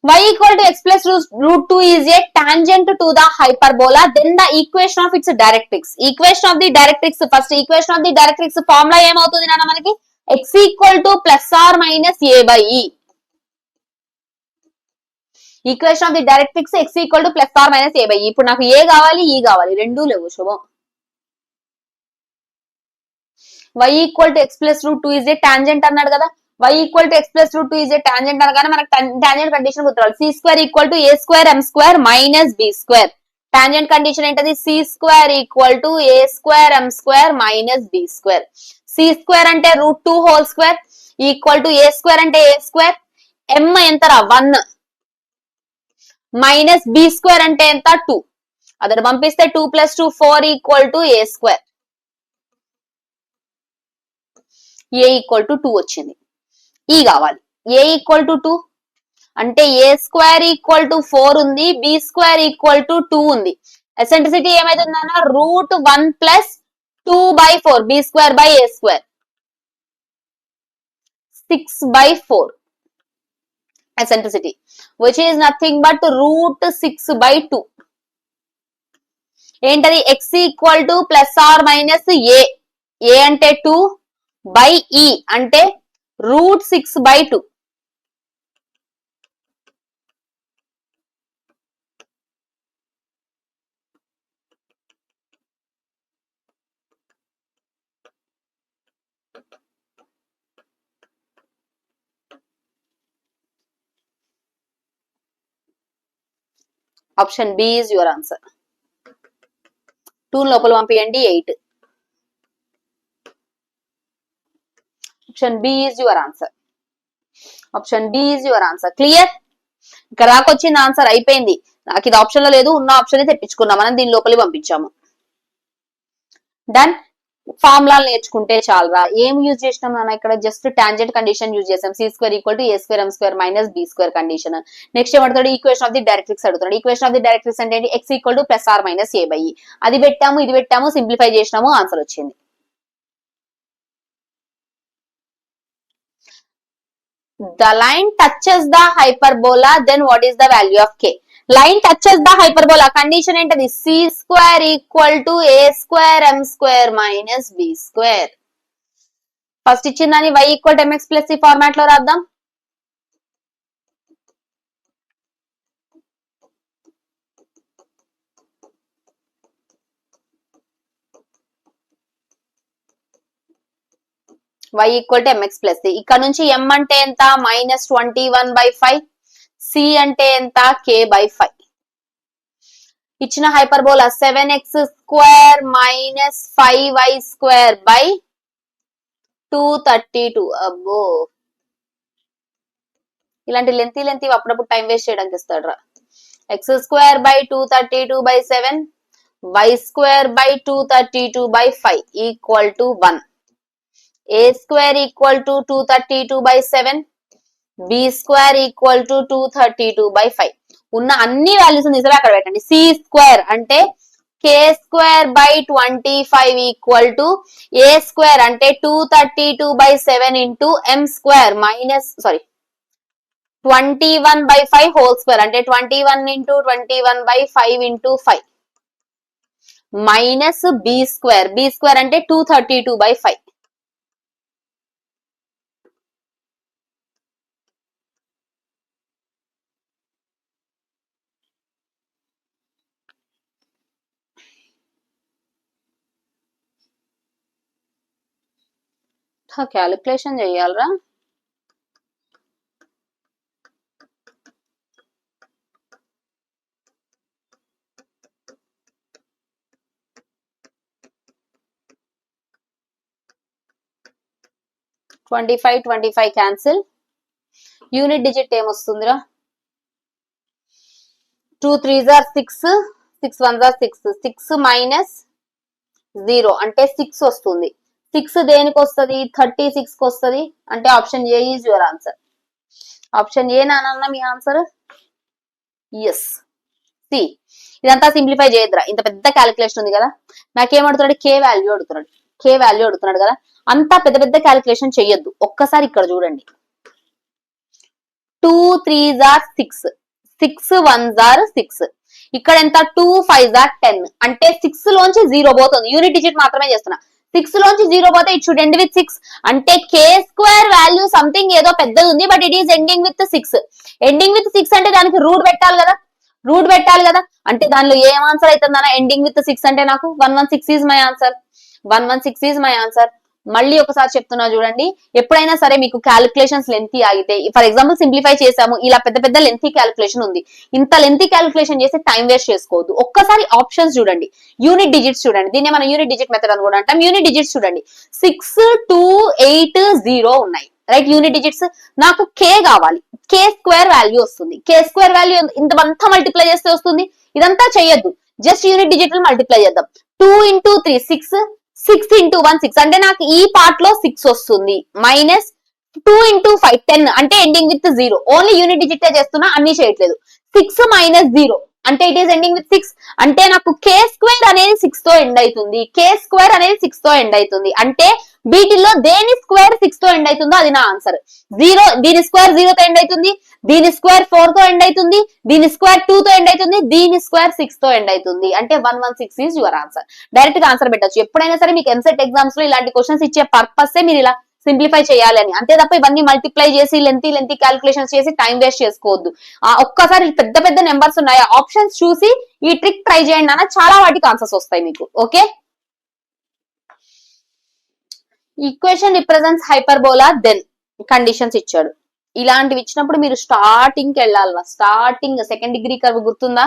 Y equal to x plus root 2 is a tangent to the hyperbola, then the equation of its directrix. Equation of the directrix, first equation of the directrix formula ఏమవుతుంది నాన్న మనకి x equal to plus or minus a by e. Equation of the directrix x equal to plus or minus a by e. ఇప్పుడు నాకు a కావాలి e కావాలి, రెండూ లేవు శుభం. y equal to x plus root 2 is a tangent అన్నాడు కదా, y equal to x plus root 2 is a tangent అనగానే మనకు tangent కండిషన్ గుర్తురావాలి. c square equal to a square m square minus b square. tangent condition ఏంటది c square equal to a square m square minus b square. c square అంటే root 2 whole square equal to a square అంటే a square, m ఎంతరా 1 minus b square అంటే ఎంత 2. Other పంపిస్తే 2 plus 2 4 equal to a square. a equal to 2 వచ్చింది. ఈ కావాలి. a equal to 2 అంటే a స్క్వేర్ ఈక్వల్ టు 4 ఉంది, b స్క్వేర్ ఈక్వల్ టు 2 ఉంది. ఎసెంట్రిసిటీ ఏమైతుందన్న root 1 plus 2 by 4 b square by a square 6 by 4 eccentricity which is nothing but root 6 by 2. ఏంటది x equal to plus or minus a అంటే 2 by e అంటే root 6 by 2. Option B is your answer. 2 లోపల పంపియండి 8. Option B is your answer. Option B is your answer. Clear? ఇక్కడ దాకా వచ్చింది answer అయిపోయింది. నాకు ఇది ఆప్షన్ లో లేదు, ఉన్న ఆప్షన్ తెప్పించుకున్నాం మనం, దీని లోపలి పంపించాము. డన్. ఫార్ములా నేర్చుకుంటే చాలరా. ఏం యూజ్ చేసినాం మనం ఇక్కడ జస్ట్ టాంజెంట్ కండిషన్ యూజ్ చేసాం. c square equal to a square m square minus b square condition. Next ఏమడుతాడు ఈక్వేషన్ ఆఫ్ ది డైరెక్ట్రిక్స్ అడుగుతాడు. ఈక్వేషన్ ఆఫ్ ది డైరెక్ట్రిక్స్ అంటే ఏంటి x equal to plus or minus a by e. అది పెట్టాము ఇది పెట్టాము simplify చేసినాము answer వచ్చింది. The line touches the hyperbola, then what is the value of k? Line touches the hyperbola. Condition ఏంటది c square equal to a square m square minus b square. First ఇచ్చిందని y equal to mx plus c format లో రాద్దాం. y equal to mx plus c. ఇక్కడ నుంచి m అంటే ఎంత minus 21 by 5, c అంటే ఎంత k by 5. ఇచ్చిన hyperbola 7x square minus 5y square by 232. అబ్బో ఇలాంటి లెంతీ అప్పుడప్పుడు టైం వేస్ట్ చేయడానికి ఇస్తాడు రా. X square by 232/7 Y square by 232/5 equal to 1. A square equal to 232/7 B square equal to 232/5. ఉన్న అన్ని వాల్యూస్ నిజమే అక్కడ పెట్టండి. సి స్క్వేర్ అంటే k square by 25 equal to a square అంటే 232/7 into m square minus 21/5 whole square అంటే 21 into 21/5 into 5 minus B square అంటే 232/5. Calculation చెయ్యాలరా. Twenty five cancel. Unit digit ఏమొస్తుందిరా? 2 3s are 6, 6 1s are 6, 6 మైనస్ 0 అంటే 6 వస్తుంది. 6 దేనికి వస్తుంది? 36 కి వస్తుంది. అంటే option A is your answer. Option A నాన్న మీ ఆన్సర్. Yes see. ఇదంతా సింప్లిఫై చేయద్దురా, ఇంత పెద్ద క్యాలిక్యులేషన్ ఉంది కదా. నాకేమడుతున్నాడు? కే వాల్యూ అడుగుతున్నాడు కదా. అంతా పెద్ద క్యాలిక్యులేషన్ చెయ్యొద్దు. ఒక్కసారి ఇక్కడ చూడండి. 2 3s are 6, 6 1s are 6. ఇక్కడ ఎంత? 2 5s are 10 అంటే 6 లోంచి 0 పోతుంది. యూనిట్ డిజిట్ మాత్రమే చేస్తున్నా. 6 లోంచి 0 పోతే ఇట్ షుడ్ ఎండ్ విత్ 6 అంటే కే స్క్వేర్ వాల్యూ సంథింగ్ ఏదో పెద్దది ఉంది, but it is ending with 6. Ending with 6 అంటే దానికి రూట్ పెట్టాలి కదా. అంటే దానిలో ఏం ఆన్సర్ అవుతుందన్నా? ఎండింగ్ విత్ 6 అంటే నాకు 116 is my answer. 116 is my answer. మళ్ళీ ఒకసారి చెప్తున్నా చూడండి. ఎప్పుడైనా సరే మీకు క్యాలిక్యులేషన్స్ లెంతీ ఆగితే, ఫర్ ఎగ్జాంపుల్ సింప్లిఫై చేసాము, ఇలా పెద్ద లెంతీ క్యాలిక్యులేషన్ ఉంది, ఇంత లెంతీ క్యాలిక్యులేషన్ చేసి టైం వేస్ట్ చేసుకోవద్దు. ఒక్కసారి ఆప్షన్స్ చూడండి, యూనిట్ డిజిట్స్ చూడండి. దీన్ని మనం యూనిట్ డిజిట్ మెథడ్ అని కూడా అంటాం. యూనిట్ డిజిట్స్ చూడండి, 6 2 8 0 ఉన్నాయి రైట్. Unit digits. నాకు కే కావాలి, కే స్క్వేర్ వాల్యూ వస్తుంది. కే స్క్వేర్ వాల్యూ ఇంతమంతా మల్టిప్లై చేస్తే వస్తుంది. ఇదంతా చేయొద్దు, జస్ట్ యూనిట్ డిజిట్ మల్టిప్లై చేద్దాం. 2 into 3 6, 6 into 1 6 అంటే నాకు ఈ పార్ట్ లో 6 వస్తుంది. మైనస్ 2 into 5 10 అంటే ending with 0. Only unit digit చేస్తున్నా, అన్ని చేయట్లేదు. 6 మైనస్ 0 అంటే ఇట్ ఈస్ ఎండింగ్ విత్ 6 అంటే నాకు కే స్క్వేర్ అనేది 6 తో ఎండ్ అవుతుంది. కే స్క్వేర్ అనేది 6 తో ఎండ్ అవుతుంది అంటే వీటిల్లో దేని స్క్వేర్ 6 తో ఎండ్ అవుతుందో అది నా ఆన్సర్. 0 దీని స్క్వేర్ 0 తో ఎండ్ అవుతుంది, దీని స్క్వేర్ 4 తో ఎండ్ అవుతుంది, దీని స్క్వేర్ 2 తో ఎండ్ అవుతుంది, దీని స్క్వేర్ 6 తో ఎండ్ అవుతుంది. అంటే 116 ఈజ్ యువర్ ఆన్సర్. డైరెక్ట్ గా ఆన్సర్ పెట్టచ్చు. ఎప్పుడైనా సరే మీకు ఎంసెట్ ఎగ్జామ్స్ లో ఇలాంటి క్వశ్చన్స్ ఇచ్చే పర్పస్ మీరు ఇలా సింప్లిఫై చేయాలి అని, అంతే తప్ప ఇవన్నీ మల్టిప్లై చేసి లెంతీ క్యాలిక్యులేషన్స్ చేసి టైం వేస్ట్ చేసుకోవద్దు. ఒక్కసారి పెద్ద నెంబర్స్ ఉన్నాయి, ఆప్షన్స్ చూసి ఈ ట్రిక్ ట్రై చేయండి అన్న, చాలా వాటికి ఆన్సర్స్ వస్తాయి మీకు. Okay. Equation represents hyperbola, then conditions ఇచ్చాడు. ఇలాంటివి ఇచ్చినప్పుడు మీరు స్టార్టింగ్ కి వెళ్ళాలి. స్టార్టింగ్ సెకండ్ డిగ్రీ కర్వ్ గుర్తుందా?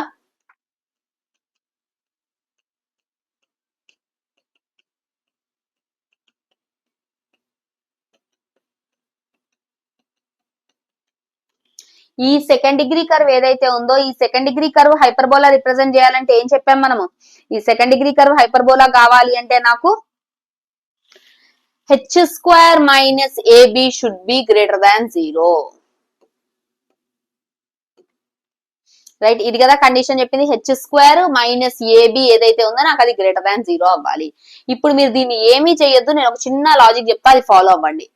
ఈ సెకండ్ డిగ్రీ కర్వ్ ఏదైతే ఉందో, ఈ second degree curve hyperbola represent చేయాలంటే ఏం చెప్పాం మనము? ఈ సెకండ్ డిగ్రీ కర్వ్ హైపర్బోలా కావాలి అంటే నాకు h square minus ab should be greater than 0. Right, ఇది కదా కండిషన్ చెప్పింది. h స్క్వేర్ మైనస్ ab ఏదైతే ఉందో నాకు అది గ్రేటర్ దాన్ 0 అవ్వాలి. ఇప్పుడు మీరు దీన్ని ఏమీ చేయొద్దు, నేను ఒక చిన్న లాజిక్ చెప్తా, అది ఫాలో అవ్వండి.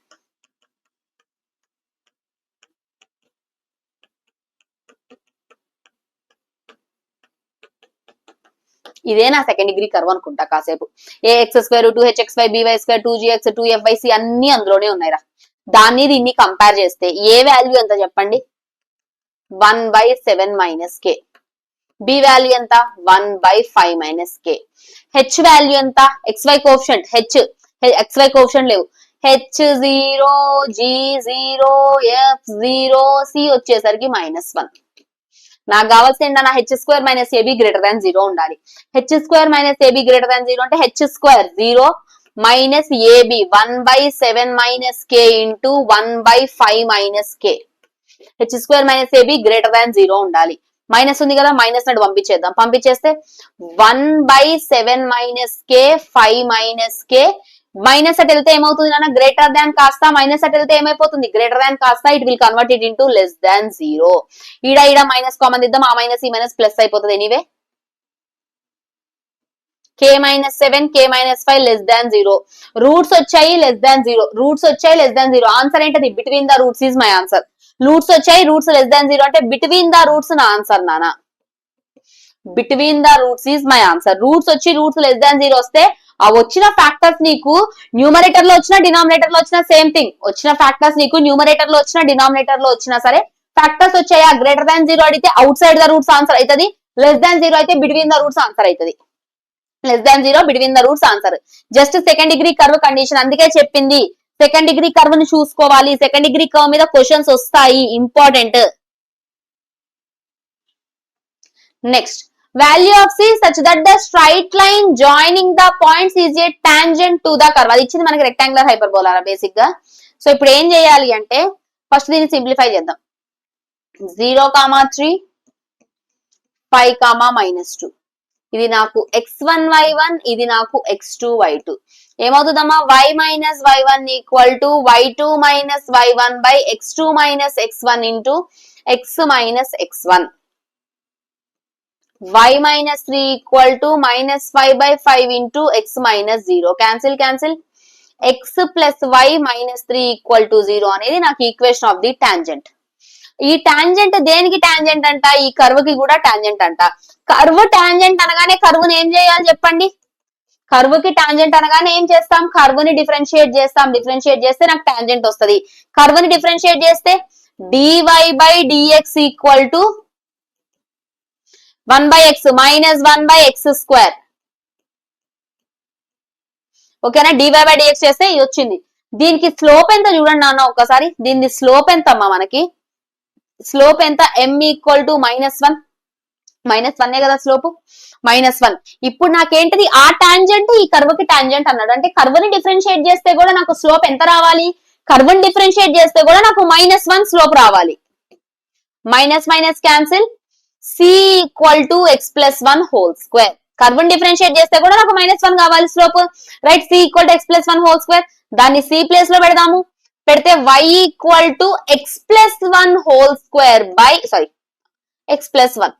ఇదే నా సెకండ్ డిగ్రీ కర్వ్ అనుకుంటా కాసేపు. ax square 2hxy by square 2gx 2fyc అన్ని అందులోనే ఉన్నాయిరా. దాన్ని దీన్ని కంపేర్ చేస్తే ఏ వాల్యూ ఎంత చెప్పండి? 1/7 మైనస్ కే. బి వాల్యూ ఎంత? 1/5 మైనస్ కే. హెచ్ వాల్యూ ఎంత? xy కోఎఫిషియంట్ xy కోఎఫిషియంట్ లేవు. h0 g0 f0 c వచ్చేసరికి -1. నాకు కావాల్సింది ఏంటన్నా? h square minus ab greater than 0 ఉండాలి. h square minus ab greater than 0 అంటే h square 0 minus ab 1/7 minus k into 1/5 minus k. H square minus a b greater than 0 ఉండాలి. Minus ఉంది కదా, minus నటు పంపించేద్దాం. పంపించేస్తే 1/7 minus k 5 minus k minus అట్ వెళ్తే ఏమవుతుంది నాన్న, గ్రేటర్ దాన్ కాస్త మైనస్ అట్ వెళ్తే ఏమైపోతుంది, గ్రేటర్ దాన్ కాస్త it will convert it into less than 0. ఈడ మైనస్ కామన్ ఇద్దాం, ఆ మైనస్ ఈ మైనస్ ప్లస్ అయిపోతుంది. Anyway k minus 7 k minus 5 less than 0. Roots వచ్చాయి less than 0, రూట్స్ వచ్చాయి less than 0. ఆన్సర్ ఏంటది, between the roots is my answer. Roots వచ్చాయి, roots less than 0 అంటే బిట్వీన్ ద రూట్స్ నా ఆన్సర్ నానా. Between the roots is my answer. Roots వచ్చి roots less than 0 వస్తే ఆ వచ్చిన ఫ్యాక్టర్స్ నీకు న్యూమరేటర్ లో వచ్చినా డినామినేటర్ లో వచ్చినా సేమ్ థింగ్. వచ్చిన ఫ్యాక్టర్స్ నీకు న్యూమరేటర్ లో వచ్చినా డినామినేటర్ లో వచ్చినా సరే ఫ్యాక్టర్స్ వచ్చాయా గ్రేటర్ దాన్ 0 అడిగితే outside the roots answer అవుతుంది, లెస్ దాన్ 0 అయితే బిట్వీన్ ద రూట్స్ ఆన్సర్ అవుతుంది. Less than 0 between the roots answer. Just second degree curve condition, అందుకే చెప్పింది సెకండ్ డిగ్రీ కర్వ్ ని చూసుకోవాలి. సెకండ్ డిగ్రీ కర్వ్ మీద క్వశ్చన్స్ వస్తాయి, important. Next, value of C such that the straight line joining the points is a tangent to the curve. అది ఇచ్చింది మనకి rectangular hyperbola basic గా. సో ఇప్పుడు ఏం చేయాలి అంటే ఫస్ట్ దీన్ని సింప్లిఫై చేద్దాం. 0,3 5,-2 ఇది నాకు x1y1, ఇది నాకు x2y2. ఏమవుతుందమ్మా, y minus y1 equal to y2 minus y1 by x2 minus x1 into x minus x1. y minus 3 equal to minus 5/5 into x minus 0. Cancel cancel. x plus y minus 3 equal to 0 అనేది నాకు equation of the tangent. ఈ tangent దేనికి tangent అంట, ఈ curve కి కూడా tangent అంట. Curve tangent అనగానే కర్వ్ ని ఏం చేయాలి చెప్పండి, కర్వ్ కి టాంజెంట్ అనగానే ఏం చేస్తాం, కర్వ్ ని డిఫరెన్షియేట్ చేస్తాం. డిఫరెన్షియేట్ చేస్తే నాకు టాంజెంట్ వస్తుంది. కర్వ్ ని డిఫరెన్షియేట్ చేస్తే dy by dx equal to 1/x minus 1/x square. ఓకేనా, dy బై dx చేస్తే ఇది వచ్చింది. దీనికి స్లోప్ ఎంత చూడండి నాన్న ఒక్కసారి, దీని స్లోప్ ఎంత అమ్మా, మనకి స్లోప్ ఎంత, m ఈక్వల్ టు -1. -1 కదా స్లోప్, -1. ఇప్పుడు నాకేంటిది, ఆ టాంజెంట్ ఈ కర్వ్ కి టాంజెంట్ అన్నాడు అంటే కర్వ్ ని డిఫరెన్షియేట్ చేస్తే కూడా నాకు స్లోప్ ఎంత రావాలి, కర్వ్ ని డిఫరెన్షియేట్ చేస్తే కూడా నాకు -1 స్లోప్ రావాలి. Minus minus cancel. c equal to x plus 1 whole square. Curve ని డిఫరెన్షియేట్ చేస్తే కూడా నాకు -1 కావాలి slope, right. c equal to x plus 1 whole square. దాన్ని c ప్లేస్ లో పెడదాము. పెడితే y equal to x plus 1 whole square by x plus 1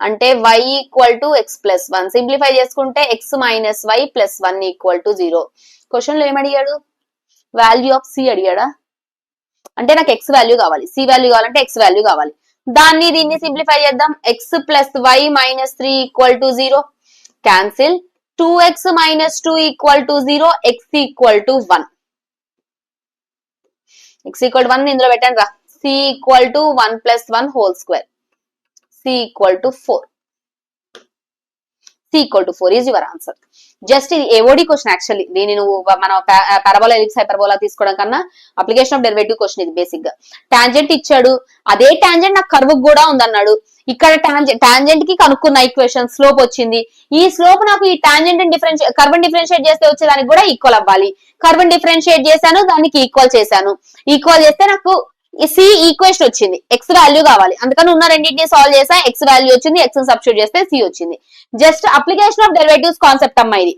అంటే y equal to x plus 1. Simplify చేసుకుంటే x minus y plus 1 equal to 0. Question లో ఏమడిగాడు, value of c అడిగాడా, అంటే నాకు x value కావాలి, c వాల్యూ కావాలంటే x వాల్యూ కావాలి. దాన్ని దీన్ని సింప్లిఫై చేద్దాం. x plus y minus 3 equal to 0. Cancel. 2x minus 2 equal to 0, x equal to 1. x equal to 1 ఇందులో పెట్టండి రా. c equal to 1 plus 1 whole square. c equal to 4. c equal to 4 is your answer. Just ఇది AOD question actually. దీన్ని నువ్వు మన parabola ellipse hyperbola తీసుకోవడం కన్నా application of derivative question ఇది బేసిక్ గా. టాంజెంట్ ఇచ్చాడు, అదే టాంజెంట్ నాకు కర్వ్ కూడా ఉందన్నాడు. ఇక్కడ టాంజెంట్ కి కనుక్కున్న ఈక్వేషన్ స్లోప్ వచ్చింది. ఈ స్లోప్ నాకు ఈ టాంజెంట్ కర్వ్ డిఫరెన్షియేట్ చేస్తే వచ్చేదానికి కూడా ఈక్వల్ అవ్వాలి. కర్వ్ డిఫరెన్షియేట్ చేశాను, దానికి ఈక్వల్ చేశాను. ఈక్వల్ చేస్తే నాకు సి ఈక్వేషన్ వచ్చింది, ఎక్స్ వాల్యూ కావాలి. అందుకని ఉన్న రెండింటిని సాల్వ్ చేసా, ఎక్స్ వాల్యూ వచ్చింది, ఎక్స్ సబ్స్టిట్యూట్ చేస్తే సి వచ్చింది. Just application of derivatives concept అమ్మా ఇది.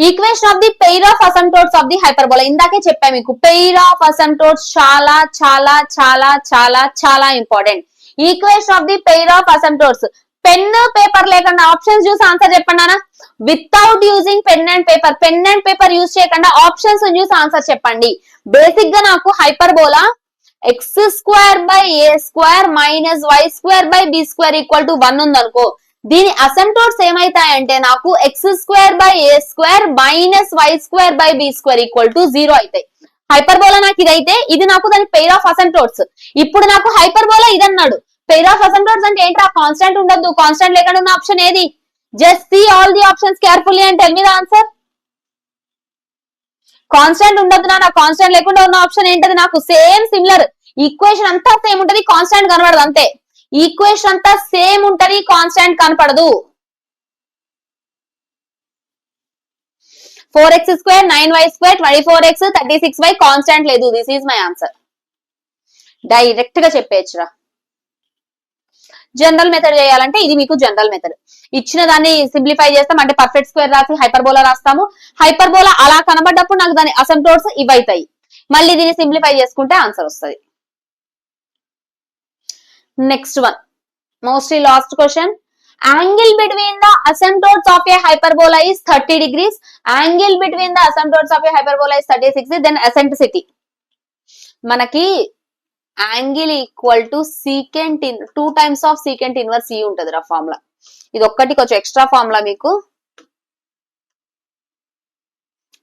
Equation of the pair of asymptotes of the hyperbola. ఇందాకే చెప్పా మీకు, పెయిర్ ఆఫ్ అసంప్టోడ్స్ చాలా చాలా చాలా చాలా చాలా important. Equation of the pair of asymptotes. Pen paper లేకుండా ఆప్షన్స్ చూసి ఆన్సర్ చెప్పండి అన్న. Without using pen and paper, pen and paper use చేయకుండా ఆప్షన్స్ చూసి ఆన్సర్ చెప్పండి. బేసిక్ గా నాకు hyperbola x square by A square minus why square by B square equal to 1 ఉందనుకో, దీని అసంప్టోడ్స్ ఏమైతాయంటే నాకు x square by A square minus why square by B square equal to 0 అవుతాయి. Hyperbola నాకు ఇదైతే ఇది నాకు దాని పెయిర్ ఆఫ్ అసంప్టోడ్స్. ఇప్పుడు నాకు హైపర్బోలా ఇది అన్నాడు. పెయిర్ ఆఫ్ అసంప్టోడ్స్ అంటే ఏంట్రా, కాన్స్టాంట్ ఉండదు. కాన్స్టాంట్ లేకుండా ఉన్న ఆప్షన్ ఏది? Just see all the options carefully and tell me the answer. Constant ఉండదు నా, కాన్స్టాంట్ లేకుండా ఉన్న ఆప్షన్ ఏంటది? నాకు సేమ్ సిమిలర్ ఈక్వేషన్ అంతా సేమ్ ఉంటది, కాన్స్టాంట్ కనబడదు అంతే. ఈక్వేషన్ అంతా సేమ్ ఉంటది, కాన్స్టాంట్ కనపడదు. 4x square 9y square 24x 36y constant లేదు. This is my answer. Direct గా చెప్పేయచ్చురా. జనరల్ మెథడ్ చేయాలంటే ఇది మీకు జనరల్ మెథడ్. ఇచ్చిన దాన్ని సింప్లిఫై చేస్తాం అంటే పర్ఫెక్ట్ స్క్వేర్ రాసి హైపర్బోలా రాస్తాము. హైపర్బోలా అలా కనబడ్డప్పుడు నాకు దాని అసెంప్టోడ్స్ ఇవైతాయి. మళ్ళీ దీన్ని సింప్లిఫై చేసుకుంటే ఆన్సర్ వస్తుంది. Next one mostly last question. Angle between the asymptotes of a hyperbola is 30 degrees. Angle between the asymptotes of a hyperbola is 36. Then eccentricity. మనకి angle equal to secant 2 times of secant inverse ఈ ఉంటది రా formula. ఇది ఒక్కటి కొంచెం extra formula మీకు.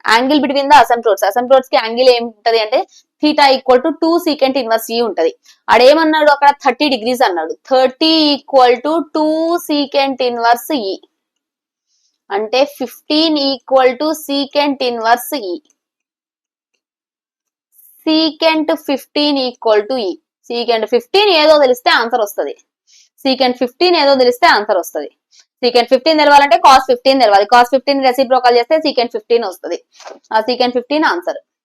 Angle between the అసెంప్టోట్స్ కి angle ఏముంటది అంటే theta equal to 2 secant inverse ఈ ఉంటది. ఆడేమన్నాడు అక్కడ 30 degrees అన్నాడు. 30 ఈక్వల్ టు 2 సీకెంట్ ఇన్వర్స్ ఈ అంటే 15 ఈక్వల్ టు సీకెంట్ ఇన్వర్స్ ఈ. సీకెంట్ 15 ఈక్వల్ టు ఈ. సీకెంట్ 15 ఏదో తెలిస్తే ఆన్సర్ వస్తుంది. సీకెంట్ 15 ఏదో తెలిస్తే ఆన్సర్ వస్తుంది. సీకెంట్ 15 తెలవాలంటే కాస్ 15 తెలవాలి. కాస్ 15 రెసిప్రోకల్ చేస్తే సీకెంట్ 15 వస్తుంది. ఆ సీకెంట్ 15 ఆన్సర్.